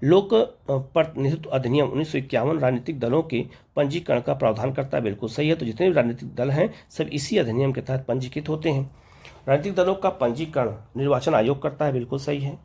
लोक प्रतिनिधित्व अधिनियम 1951 राजनीतिक दलों के पंजीकरण का प्रावधान करता है। बिल्कुल सही है। तो जितने भी राजनीतिक दल हैं सब इसी अधिनियम के तहत पंजीकृत होते हैं। राजनीतिक दलों का पंजीकरण निर्वाचन आयोग करता है। बिल्कुल सही है।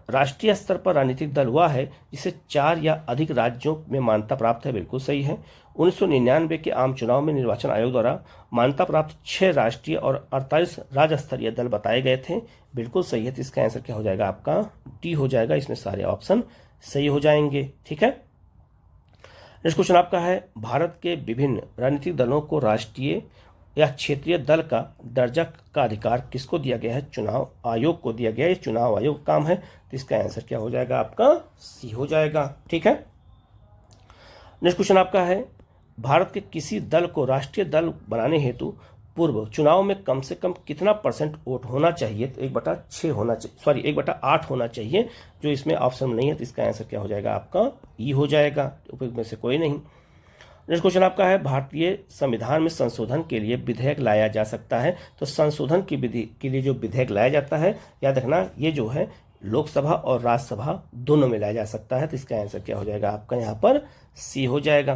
राष्ट्रीय स्तर पर राजनीतिक दल हुआ है जिसे 4 या अधिक राज्यों में मान्यता प्राप्त है। बिल्कुल सही है। 1999 के आम चुनाव में निर्वाचन आयोग द्वारा मान्यता प्राप्त 6 राष्ट्रीय और 48 राज्य स्तरीय दल बताए गए थे। बिल्कुल सही है। तो इसका आंसर क्या हो जाएगा? आपका डी हो जाएगा। इसमें सारे ऑप्शन सही हो जाएंगे। ठीक है। नेक्स्ट क्वेश्चन आपका है, भारत के विभिन्न राजनीतिक दलों को राष्ट्रीय या क्षेत्रीय दल का दर्जा का अधिकार किसको दिया गया है? चुनाव आयोग को दिया गया है। ये चुनाव आयोग का काम है। तो इसका आंसर क्या हो जाएगा? आपका सी हो जाएगा। ठीक है। नेक्स्ट क्वेश्चन आपका है, भारत के किसी दल को राष्ट्रीय दल बनाने हेतु पूर्व चुनाव में कम से कम कितना % वोट होना चाहिए? तो 1/6 होना चाहिए, सॉरी 1/8 होना चाहिए, जो इसमें ऑप्शन में नहीं है। तो इसका आंसर क्या हो जाएगा? आपका ई हो जाएगा। उपयुक्त में से कोई नहीं। नेक्स्ट क्वेश्चन आपका है, भारतीय संविधान में संशोधन के लिए विधेयक लाया जा सकता है। तो संशोधन की विधि के लिए जो विधेयक लाया जाता है, याद रखना ये जो है लोकसभा और राज्यसभा दोनों में लाया जा सकता है। तो इसका आंसर क्या हो जाएगा? आपका यहाँ पर सी हो जाएगा।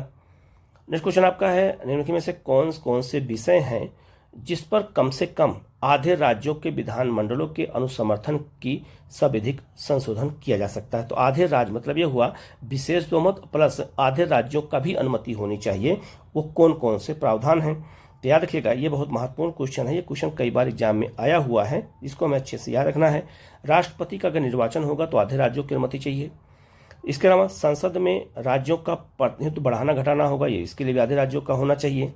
नेक्स्ट क्वेश्चन आपका है, निम्नलिखित में से कौन कौन से विषय हैं जिस पर कम से कम आधे राज्यों के विधानमंडलों के अनुसमर्थन की संविधिक संशोधन किया जा सकता है? तो आधे राज्य मतलब ये हुआ विशेष बहुमत प्लस आधे राज्यों का भी अनुमति होनी चाहिए। वो कौन कौन से प्रावधान हैं? तो याद रखिएगा, ये बहुत महत्वपूर्ण क्वेश्चन है। ये क्वेश्चन कई बार एग्जाम में आया हुआ है, इसको हमें अच्छे से याद रखना है। राष्ट्रपति का अगर निर्वाचन होगा तो आधे राज्यों की अनुमति चाहिए। इसके अलावा संसद में राज्यों का प्रतिनिधित्व बढ़ाना घटाना होगा, ये इसके लिए भी आधे राज्यों का होना चाहिए।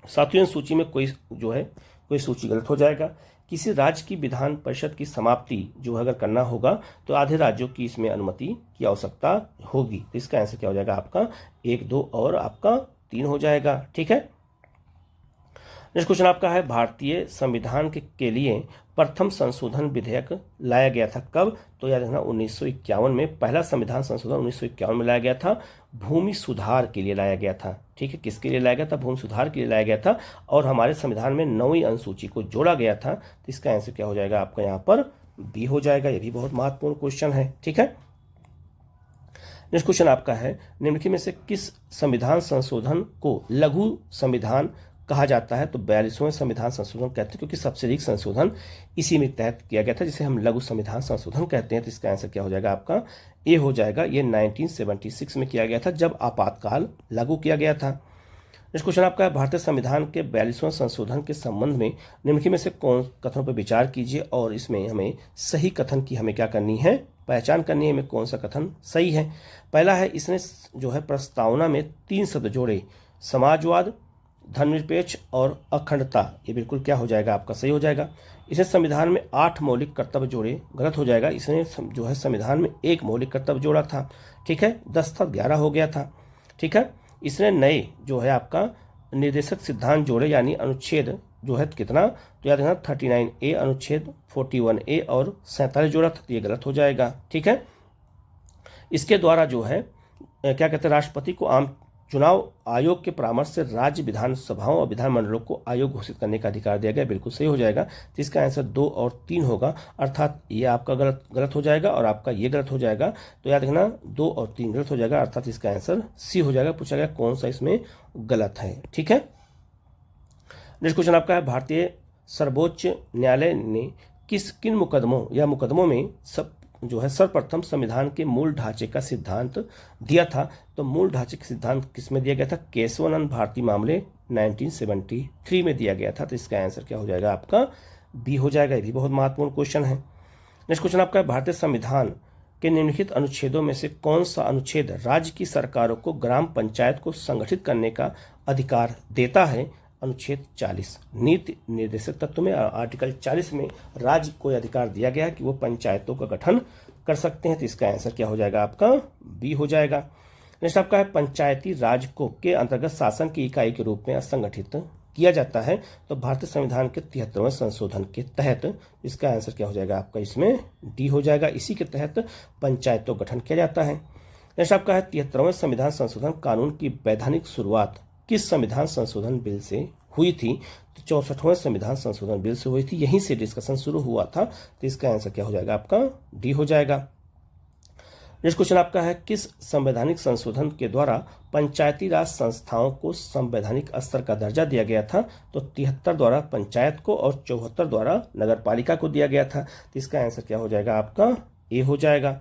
सातवीं सूची में कोई सूची गलत हो जाएगा। किसी राज्य की विधान परिषद की समाप्ति जो अगर करना होगा तो आधे राज्यों की इसमें अनुमति की आवश्यकता होगी। तो इसका आंसर क्या हो जाएगा? आपका 1, 2 और आपका 3 हो जाएगा। ठीक है। नेक्स्ट क्वेश्चन आपका है, भारतीय संविधान के लिए प्रथम संशोधन विधेयक लाया गया था कब? तो याद रखना 1951 में पहला संविधान संशोधन 1951 में लाया गया था। भूमि सुधार के लिए लाया गया था। ठीक है, किसके लिए लाया गया था? भूमि सुधार के लिए लाया गया था। और हमारे संविधान में 9वीं अनुसूची को जोड़ा गया था। तो इसका आंसर क्या हो जाएगा? आपका यहाँ पर बी हो जाएगा। यह भी बहुत महत्वपूर्ण क्वेश्चन है। ठीक है। नेक्स्ट क्वेश्चन आपका है, निम्नलिखित में से किस संविधान संशोधन को लघु संविधान कहा जाता है? तो 42वें संविधान संशोधन कहते हैं, क्योंकि सबसे अधिक संशोधन इसी में तहत किया गया था, जिसे हम लघु संविधान संशोधन कहते हैं। तो इसका आंसर क्या हो जाएगा? आपका ए हो जाएगा। ये 1976 में किया गया था, जब आपातकाल लागू किया गया था। नेक्स्ट क्वेश्चन आपका है, भारतीय संविधान के 42वें संशोधन के संबंध में निम्नलिखित में से कौन कथनों पर विचार कीजिए और इसमें हमें सही कथन की हमें क्या करनी है? पहचान करनी है हमें कौन सा कथन सही है। पहला है, इसने जो है प्रस्तावना में 3 शब्द जोड़े, समाजवाद, धर्मनिरपेक्ष और अखंडता। ये बिल्कुल क्या हो जाएगा? आपका सही हो जाएगा। इसने संविधान में 8 मौलिक कर्तव्य जोड़े, गलत हो जाएगा। इसने जो है संविधान में 1 मौलिक कर्तव्य जोड़ा था। ठीक है, 10 था, 11 हो गया था। ठीक है। इसने नए जो है आपका निर्देशक सिद्धांत जोड़े, यानी अनुच्छेद जो है कितना, तो याद रखना 39A, अनुच्छेद 41A और 47 जोड़ा था, तो ये गलत हो जाएगा। ठीक है, इसके द्वारा जो है क्या कहते हैं, राष्ट्रपति को आम चुनाव आयोग के परामर्श से राज्य विधानसभाओं और विधानमंडलों को आयोग घोषित करने का अधिकार दिया गया। बिल्कुल सही हो जाएगा। तो इसका आंसर 2 और 3 होगा, अर्थात ये आपका गलत हो जाएगा और आपका ये गलत हो जाएगा। तो याद रखना 2 और 3 गलत हो जाएगा, अर्थात इसका आंसर सी हो जाएगा। पूछा गया कौन सा इसमें गलत है। ठीक है, नेक्स्ट क्वेश्चन आपका है, भारतीय सर्वोच्च न्यायालय ने किन मुकदमों या मुकदमों में जो है सर्वप्रथम संविधान के मूल ढांचे का सिद्धांत दिया था। तो मूल ढांचे का सिद्धांत किसमें दिया गया था, केशवानंद भारती मामले 1973 में दिया गया था। तो इसका आंसर क्या हो जाएगा, आपका बी हो जाएगा। ये भी बहुत महत्वपूर्ण क्वेश्चन है। नेक्स्ट क्वेश्चन आपका है, भारतीय संविधान के निम्नलिखित अनुच्छेदों में से कौन सा अनुच्छेद राज्य की सरकारों को ग्राम पंचायत को संगठित करने का अधिकार देता है। अनुच्छेद 40 नीति निर्देशक तत्व में आर्टिकल 40 में राज्य को अधिकार दिया गया है कि वो पंचायतों का गठन कर सकते हैं। तो इसका आंसर क्या हो जाएगा, आपका बी हो जाएगा। नेक्स्ट आपका है, पंचायती राज को के अंतर्गत शासन की इकाई के रूप में संगठित किया जाता है। तो भारतीय संविधान के 73वें संशोधन के तहत इसका आंसर क्या हो जाएगा, आपका इसमें डी हो जाएगा। इसी के तहत पंचायतों का गठन किया जाता है। नेक्स्ट आपका है, 73वें संविधान संशोधन कानून की वैधानिक शुरुआत किस संविधान संशोधन बिल से हुई थी। तो 64वें संविधान संशोधन बिल से हुई थी, यहीं से डिस्कशन शुरू हुआ था। तो इसका आंसर क्या हो जाएगा, आपका डी हो जाएगा। नेक्स्ट क्वेश्चन आपका है, किस संवैधानिक संशोधन के द्वारा पंचायती राज संस्थाओं को संवैधानिक स्तर का दर्जा दिया गया था। तो 73 द्वारा पंचायत को और 74 द्वारा नगर पालिका को दिया गया था। तो इसका आंसर क्या हो जाएगा, आपका ए हो जाएगा।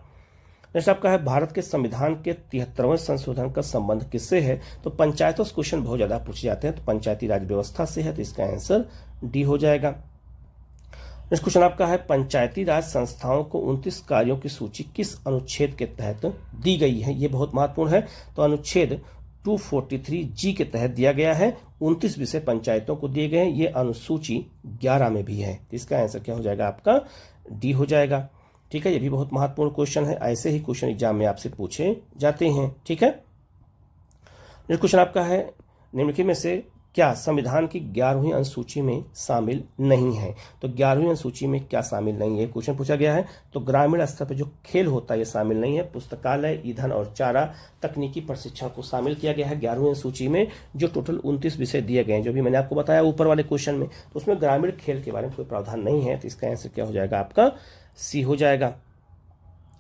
नेक्स्ट आपका है, भारत के संविधान के 73वें संशोधन का संबंध किससे है। तो पंचायतों से क्वेश्चन बहुत ज्यादा पूछे जाते हैं, तो पंचायती राज व्यवस्था से है। तो इसका आंसर डी हो जाएगा। नेक्स्ट क्वेश्चन आपका है, पंचायती राज संस्थाओं को 29 कार्यों की सूची किस अनुच्छेद के तहत दी गई है। ये बहुत महत्वपूर्ण है। तो अनुच्छेद 243G के तहत दिया गया है। 29 विषय पंचायतों को दिए गए हैं। ये अनुसूची 11 में भी है। तो इसका आंसर क्या हो जाएगा, आपका डी हो जाएगा। ठीक है, ये भी बहुत महत्वपूर्ण क्वेश्चन है। ऐसे ही क्वेश्चन एग्जाम में आपसे पूछे जाते हैं। ठीक है, नेक्स्ट क्वेश्चन आपका है, निम्नलिखित में से क्या संविधान की 11वीं अनुसूची में शामिल नहीं है। तो 11वीं अनुसूची में क्या शामिल नहीं है, क्वेश्चन पूछा गया है। तो ग्रामीण स्तर पर जो खेल होता है ये शामिल नहीं है। पुस्तकालय, ईंधन और चारा, तकनीकी प्रशिक्षण को शामिल किया गया है 11वीं अनुसूची में। जो टोटल 29 विषय दिए गए हैं, जो भी मैंने आपको बताया ऊपर वाले क्वेश्चन में, तो उसमें ग्रामीण खेल के बारे में कोई प्रावधान नहीं है। तो इसका आंसर क्या हो जाएगा, आपका सी हो जाएगा।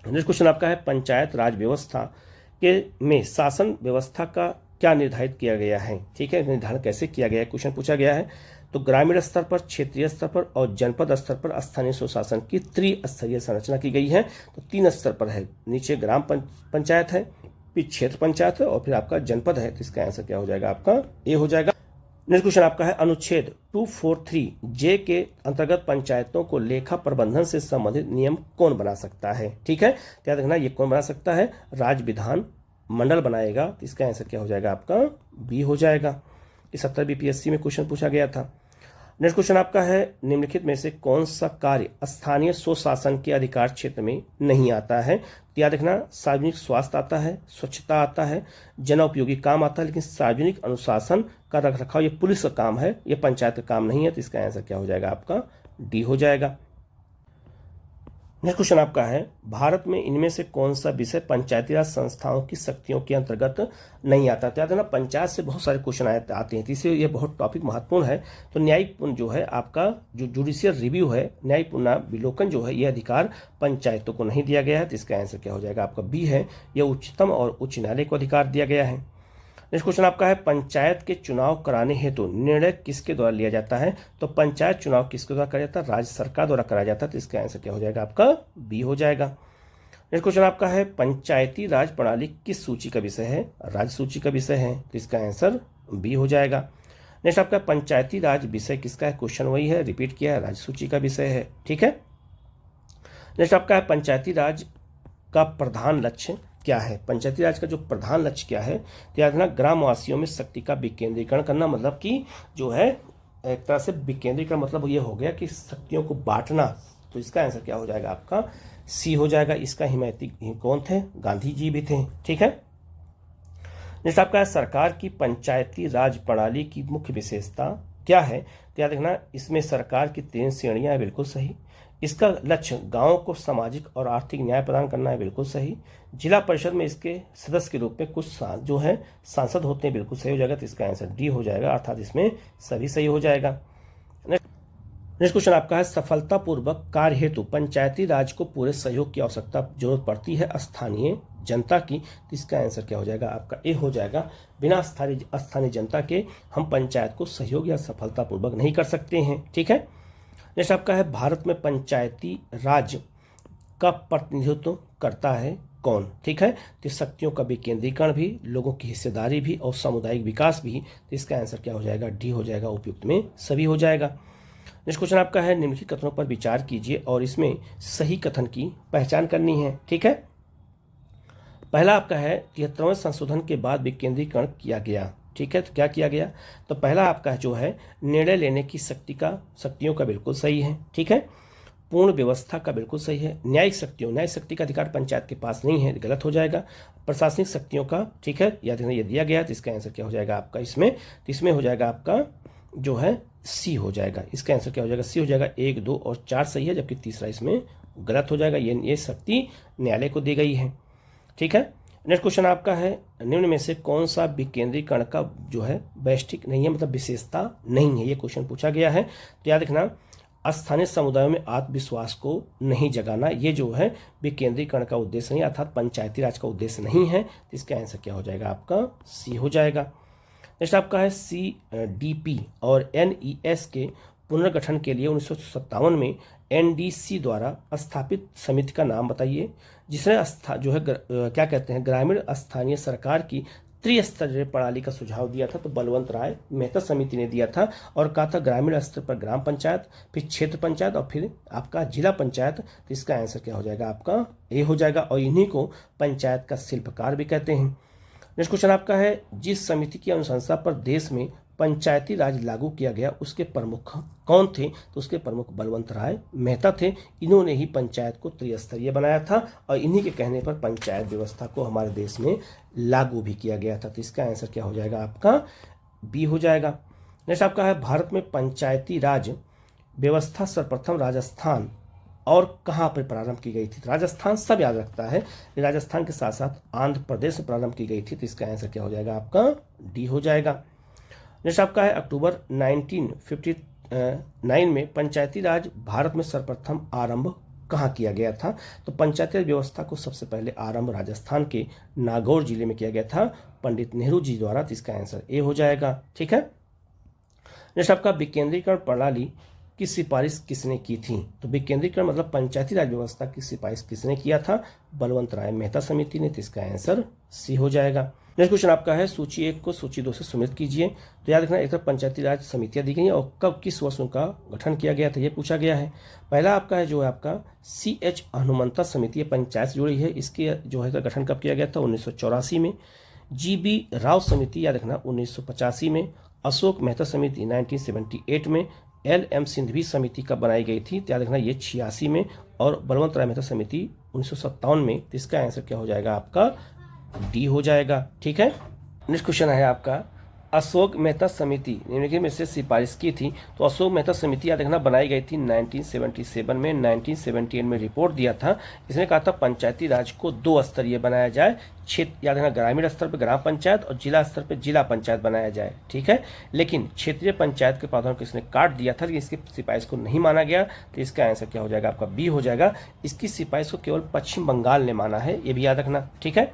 नेक्स्ट क्वेश्चन आपका है, पंचायत राज व्यवस्था के में शासन व्यवस्था का क्या निर्धारित किया गया है। ठीक है, निर्धारण कैसे किया गया है, क्वेश्चन पूछा गया है। तो ग्रामीण स्तर पर, क्षेत्रीय स्तर पर और जनपद स्तर पर स्थानीय स्वशासन की त्रिस्तरीय संरचना की गई है। तो 3 स्तर पर है, नीचे ग्राम पंचायत है, फिर क्षेत्र पंचायत है और फिर आपका जनपद है। तो इसका आंसर क्या हो जाएगा, आपका ए हो जाएगा। नेक्स्ट क्वेश्चन आपका है, अनुच्छेद 243J के अंतर्गत पंचायतों को लेखा प्रबंधन से संबंधित नियम कौन बना सकता है। ठीक है, याद रखना ये कौन बना सकता है, राज्य विधान मंडल बनाएगा। तो इसका आंसर क्या हो जाएगा, आपका बी हो जाएगा। ये 70 BPSC में क्वेश्चन पूछा गया था। नेक्स्ट क्वेश्चन आपका है, निम्नलिखित में से कौन सा कार्य स्थानीय स्वशासन के अधिकार क्षेत्र में नहीं आता है। तो याद रखना, सार्वजनिक स्वास्थ्य आता है, स्वच्छता आता है, जन उपयोगी काम आता है, लेकिन सार्वजनिक अनुशासन का रखरखाव ये पुलिस का काम है, ये पंचायत का काम नहीं है। तो इसका आंसर क्या हो जाएगा, आपका डी हो जाएगा। नेक्स्ट क्वेश्चन आपका है, भारत में इनमें से कौन सा विषय पंचायती राज संस्थाओं की शक्तियों के अंतर्गत नहीं आता। तो याद है ना, पंचायत से बहुत सारे क्वेश्चन आते हैं, इसलिए ये बहुत टॉपिक महत्वपूर्ण है। तो न्यायिक जो है आपका जो जुडिशियल रिव्यू है, न्यायिक पुनर्विलोकन जो है, ये अधिकार पंचायतों को नहीं दिया गया है। तो इसका आंसर क्या हो जाएगा, आपका बी है। यह उच्चतम और उच्च न्यायालय को अधिकार दिया गया है। नेक्स्ट क्वेश्चन आपका है, पंचायत के चुनाव कराने हेतु निर्णय किसके द्वारा लिया जाता है। तो पंचायत चुनाव किसके द्वारा कराया जाता है, राज्य सरकार द्वारा कराया जाता है। तो इसका आंसर क्या हो जाएगा, आपका बी हो जाएगा। नेक्स्ट क्वेश्चन आपका है, पंचायती राज प्रणाली किस सूची का विषय है, राज्य सूची का विषय है। तो इसका आंसर बी हो जाएगा। नेक्स्ट आपका पंचायती राज विषय किसका है, क्वेश्चन वही है, रिपीट किया है, राज्य सूची का विषय है। ठीक है, नेक्स्ट आपका है, पंचायती राज का प्रधान लक्ष्य क्या है। पंचायती राज का जो प्रधान लक्ष्य क्या है, तो याद रखना, ग्रामवासियों में शक्ति का विकेंद्रीकरण करना। मतलब कि जो है एक तरह से विकेंद्रीकरण मतलब ये हो गया कि शक्तियों को बांटना। तो इसका आंसर क्या हो जाएगा, आपका सी हो जाएगा। इसका हिमायती कौन थे, गांधी जी भी थे। ठीक है, नेक्स्ट आपका है सरकार की पंचायती राज प्रणाली की मुख्य विशेषता क्या है। तो याद रखना इसमें सरकार की 3 श्रेणियां हैं, बिल्कुल सही। इसका लक्ष्य गांवों को सामाजिक और आर्थिक न्याय प्रदान करना है, बिल्कुल सही। जिला परिषद में इसके सदस्य के रूप में कुछ जो है सांसद होते हैं, बिल्कुल सही हो जाएगा। तो इसका आंसर डी हो जाएगा, अर्थात इसमें सभी सही हो जाएगा। नेक्स्ट क्वेश्चन आपका है सफलतापूर्वक कार्य हेतु पंचायती राज को पूरे सहयोग की आवश्यकता जरूरत पड़ती है स्थानीय जनता की। तो इसका आंसर क्या हो जाएगा, आपका ए हो जाएगा। बिना स्थानीय जनता के हम पंचायत को सहयोग या सफलतापूर्वक नहीं कर सकते हैं, ठीक है। नेक्स्ट आपका है भारत में पंचायती राज का प्रतिनिधित्व करता है कौन, ठीक है। तो शक्तियों का विकेंद्रीकरण भी, लोगों की हिस्सेदारी भी और सामुदायिक विकास भी। तो इसका आंसर क्या हो जाएगा, डी हो जाएगा, उपयुक्त में सभी हो जाएगा। नेक्स्ट क्वेश्चन आपका है निम्नलिखित कथनों पर विचार कीजिए और इसमें सही कथन की पहचान करनी है, ठीक है। पहला आपका है 73वें संशोधन के बाद विकेंद्रीकरण किया गया, ठीक है। तो क्या किया गया, तो पहला आपका जो है निर्णय लेने की शक्तियों का बिल्कुल सही है, ठीक है। पूर्ण व्यवस्था का बिल्कुल सही है। न्यायिक शक्ति का अधिकार पंचायत के पास नहीं है, गलत हो जाएगा। प्रशासनिक शक्तियों का, ठीक है, याद रखना ये दिया गया। तो इसका आंसर क्या हो जाएगा आपका इसमें, तो इसमें हो जाएगा आपका जो है सी हो जाएगा। इसका आंसर क्या हो जाएगा, सी हो जाएगा। 1, 2 और 4 सही है, जबकि तीसरा इसमें गलत हो जाएगा। ये शक्ति न्यायालय को दी गई है, ठीक है। नेक्स्ट क्वेश्चन आपका है निम्न में से कौन सा विकेंद्रीकरण का जो है वैश्विक नहीं है, मतलब विशेषता नहीं है, ये क्वेश्चन पूछा गया है। तो याद रखना स्थानीय समुदायों में आत्मविश्वास को नहीं जगाना, ये जो है विकेंद्रीकरण का उद्देश्य नहीं, अर्थात पंचायती राज का उद्देश्य नहीं है। तो इसका आंसर क्या हो जाएगा, आपका सी हो जाएगा। नेक्स्ट आपका है CDP और NES के पुनर्गठन के लिए 1957 में NDC द्वारा स्थापित समिति का नाम बताइए, जिसने जो है क्या कहते हैं ग्रामीण स्थानीय सरकार की त्रिस्तरीय प्रणाली का सुझाव दिया था। तो बलवंत राय मेहता समिति ने दिया था और कहा था ग्रामीण स्तर पर ग्राम पंचायत, फिर क्षेत्र पंचायत और फिर आपका जिला पंचायत। तो इसका आंसर क्या हो जाएगा, आपका ए हो जाएगा। और इन्हीं को पंचायत का शिल्पकार भी कहते हैं। नेक्स्ट क्वेश्चन आपका है जिस समिति की अनुशंसा पर देश में पंचायती राज लागू किया गया उसके प्रमुख कौन थे। तो उसके प्रमुख बलवंत राय मेहता थे। इन्होंने ही पंचायत को त्रिस्तरीय बनाया था और इन्हीं के कहने पर पंचायत व्यवस्था को हमारे देश में लागू भी किया गया था। तो इसका आंसर क्या हो जाएगा, आपका बी हो जाएगा। नेक्स्ट आपका है भारत में पंचायती राज व्यवस्था सर्वप्रथम राजस्थान और कहाँ पर प्रारंभ की गई थी। राजस्थान सब याद रखता है, राजस्थान के साथ साथ आंध्र प्रदेश में प्रारंभ की गई थी। तो इसका आंसर क्या हो जाएगा, आपका डी हो जाएगा। नेक्स्ट आपका है अक्टूबर 1959 में पंचायती राज भारत में सर्वप्रथम आरंभ कहाँ किया गया था। तो पंचायती राज व्यवस्था को सबसे पहले आरंभ राजस्थान के नागौर जिले में किया गया था पंडित नेहरू जी द्वारा। तो इसका आंसर ए हो जाएगा, ठीक है। नेक्स्ट आपका विकेंद्रीकरण प्रणाली की सिफारिश किसने की थी। तो विकेंद्रीकरण मतलब पंचायती राज व्यवस्था की सिफारिश किसने किया था, बलवंत राय मेहता समिति ने। तो इसका आंसर सी हो जाएगा। नेक्स्ट क्वेश्चन आपका है सूची 1 को सूची 2 से सम्मिलित कीजिए। तो याद रखना एक तरफ पंचायती राज समितियां दी गई हैं और कब किस वर्ष उनका गठन किया गया था ये पूछा गया है। पहला आपका है जो है आपका CH हनुमंता समिति पंचायत से जुड़ी है, इसके जो है गठन कब किया गया था 1984 में। GB राव समिति याद रखना 1985 में। अशोक मेहता समिति 1978 में। LM सिंघवी समिति कब बनाई गई थी, याद रखना ये 86 में। और बलवंत राय मेहता समिति 1957 में। तो इसका आंसर क्या हो जाएगा, आपका डी हो जाएगा, ठीक है। नेक्स्ट क्वेश्चन है आपका अशोक मेहता समिति निम्नलिखित में से सिफारिश की थी। तो अशोक मेहता समिति याद रखना बनाई गई थी 1977 में। 1978 में रिपोर्ट दिया था। इसने कहा था पंचायती राज को 2 स्तरीय बनाया जाए, क्षेत्र याद रखना ग्रामीण स्तर पर ग्राम पंचायत और जिला स्तर पर जिला पंचायत बनाया जाए, ठीक है। लेकिन क्षेत्रीय पंचायत के प्रावधान को इसने काट दिया था, लेकिन इसकी सिफारिश को नहीं माना गया। तो इसका आंसर क्या हो जाएगा, आपका बी हो जाएगा। इसकी सिफारिश को केवल पश्चिम बंगाल ने माना है, ये भी याद रखना, ठीक है।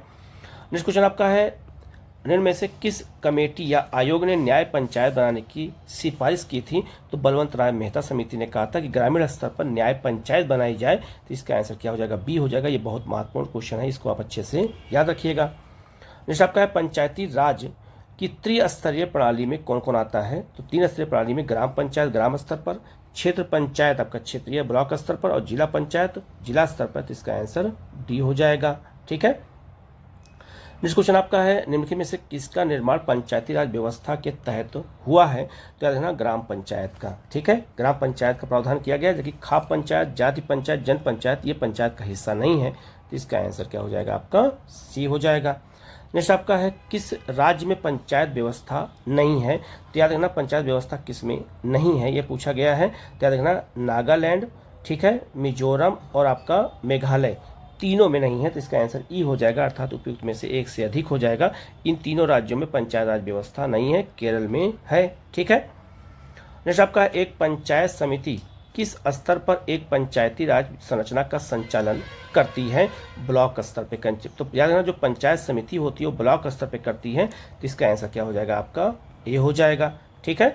नेक्स्ट क्वेश्चन आपका है निम्न में से किस कमेटी या आयोग ने न्याय पंचायत बनाने की सिफारिश की थी। तो बलवंत राय मेहता समिति ने कहा था कि ग्रामीण स्तर पर न्याय पंचायत बनाई जाए। तो इसका आंसर क्या हो जाएगा, बी हो जाएगा। ये बहुत महत्वपूर्ण क्वेश्चन है, इसको आप अच्छे से याद रखिएगा। नेक्स्ट आपका है पंचायती राज की त्रिस्तरीय प्रणाली में कौन कौन आता है। तो 3 स्तरीय प्रणाली में ग्राम पंचायत ग्राम स्तर पर, क्षेत्र पंचायत आपका क्षेत्रीय ब्लॉक स्तर पर और जिला पंचायत जिला स्तर पर। तो इसका आंसर डी हो जाएगा, ठीक है। नेक्स्ट क्वेश्चन आपका है निम्नलिखित में से किसका निर्माण पंचायती राज व्यवस्था के तहत हुआ है। तो याद रखना ग्राम पंचायत का, ठीक है। ग्राम पंचायत का प्रावधान किया गया, जबकि खाप पंचायत, जाति पंचायत, जन पंचायत ये पंचायत का हिस्सा नहीं है। तो इसका आंसर क्या हो जाएगा, आपका सी हो जाएगा। नेक्स्ट आपका है किस राज्य में पंचायत व्यवस्था नहीं है। तो याद रखना पंचायत व्यवस्था किस में नहीं है ये पूछा गया है। तो याद रखना नागालैंड, ठीक है, मिजोरम और आपका मेघालय, तीनों में नहीं है। तो इसका आंसर ई हो जाएगा, अर्थात उपयुक्त में से एक से अधिक हो जाएगा। इन तीनों राज्यों में पंचायत राज व्यवस्था नहीं है, केरल में है, ठीक है। नेक्स्ट आपका एक पंचायत समिति किस स्तर पर एक पंचायती राज संरचना का संचालन करती है। ब्लॉक स्तर पे। तो याद रखना जो पंचायत समिति होती है वो ब्लॉक स्तर पे करती है। तो इसका आंसर क्या हो जाएगा आपका, ये हो जाएगा, ठीक है।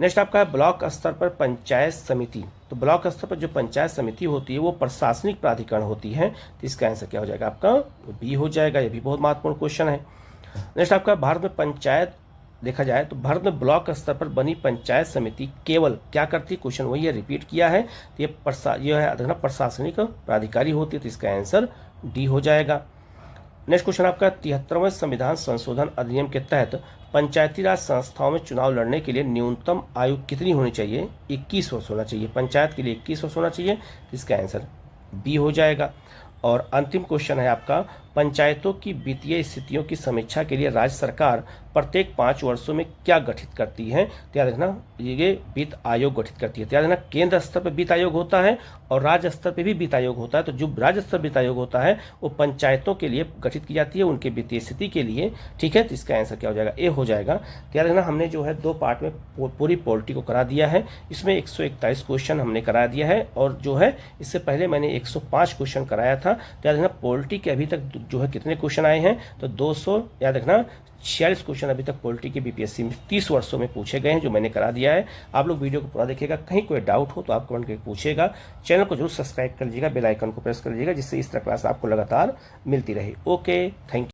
नेक्स्ट आपका है ब्लॉक स्तर पर पंचायत समिति। तो ब्लॉक स्तर पर जो पंचायत समिति होती है वो प्रशासनिक प्राधिकरण होती है। तो इसका आंसर क्या हो जाएगा आपका, बी हो जाएगा। ये भी बहुत महत्वपूर्ण क्वेश्चन है। नेक्स्ट आपका भारत में पंचायत देखा जाए तो भारत में ब्लॉक स्तर पर बनी पंचायत समिति केवल क्या करती है, क्वेश्चन वही है, रिपीट किया है। तो ये है प्रशासनिक प्राधिकारी होती है। तो इसका आंसर डी हो जाएगा। नेक्स्ट क्वेश्चन आपका 73वें संविधान संशोधन अधिनियम के तहत पंचायती राज संस्थाओं में चुनाव लड़ने के लिए न्यूनतम आयु कितनी होनी चाहिए। 21 वर्ष होना चाहिए, पंचायत के लिए 21 वर्ष होना चाहिए। तो इसका आंसर बी हो जाएगा। और अंतिम क्वेश्चन है आपका पंचायतों की वित्तीय स्थितियों की समीक्षा के लिए राज्य सरकार प्रत्येक 5 वर्षों में क्या गठित करती है। तो याद रखना ये वित्त आयोग गठित करती है। तो याद रखना केंद्र स्तर पर वित्त आयोग होता है और राज्य स्तर पर भी वित्त आयोग होता है। तो जो राज्य स्तर वित्त आयोग होता है वो पंचायतों के लिए गठित की जाती है, उनके वित्तीय स्थिति के लिए, ठीक है। तो इसका आंसर क्या हो जाएगा, ए हो जाएगा। तो याद रखना हमने जो है 2 पार्ट में पूरी पॉलिटी को करा दिया है। इसमें 141 क्वेश्चन हमने करा दिया है और जो है इससे पहले मैंने 105 क्वेश्चन कराया था। तो याद रखना पॉलिटी के अभी तक जो है कितने क्वेश्चन आए हैं, तो 200 याद रखना 46 क्वेश्चन अभी तक पॉलिटी के बीपीएससी में 30 वर्षों में पूछे गए हैं, जो मैंने करा दिया है। आप लोग वीडियो को पूरा देखिएगा, कहीं कोई डाउट हो तो आप कमेंट करके पूछिएगा। चैनल को जरूर सब्सक्राइब कर लीजिएगा, बेल आइकन को प्रेस कर लीजिएगा, जिससे इस तरह क्लास आपको लगातार मिलती रहे। Okay, thank you.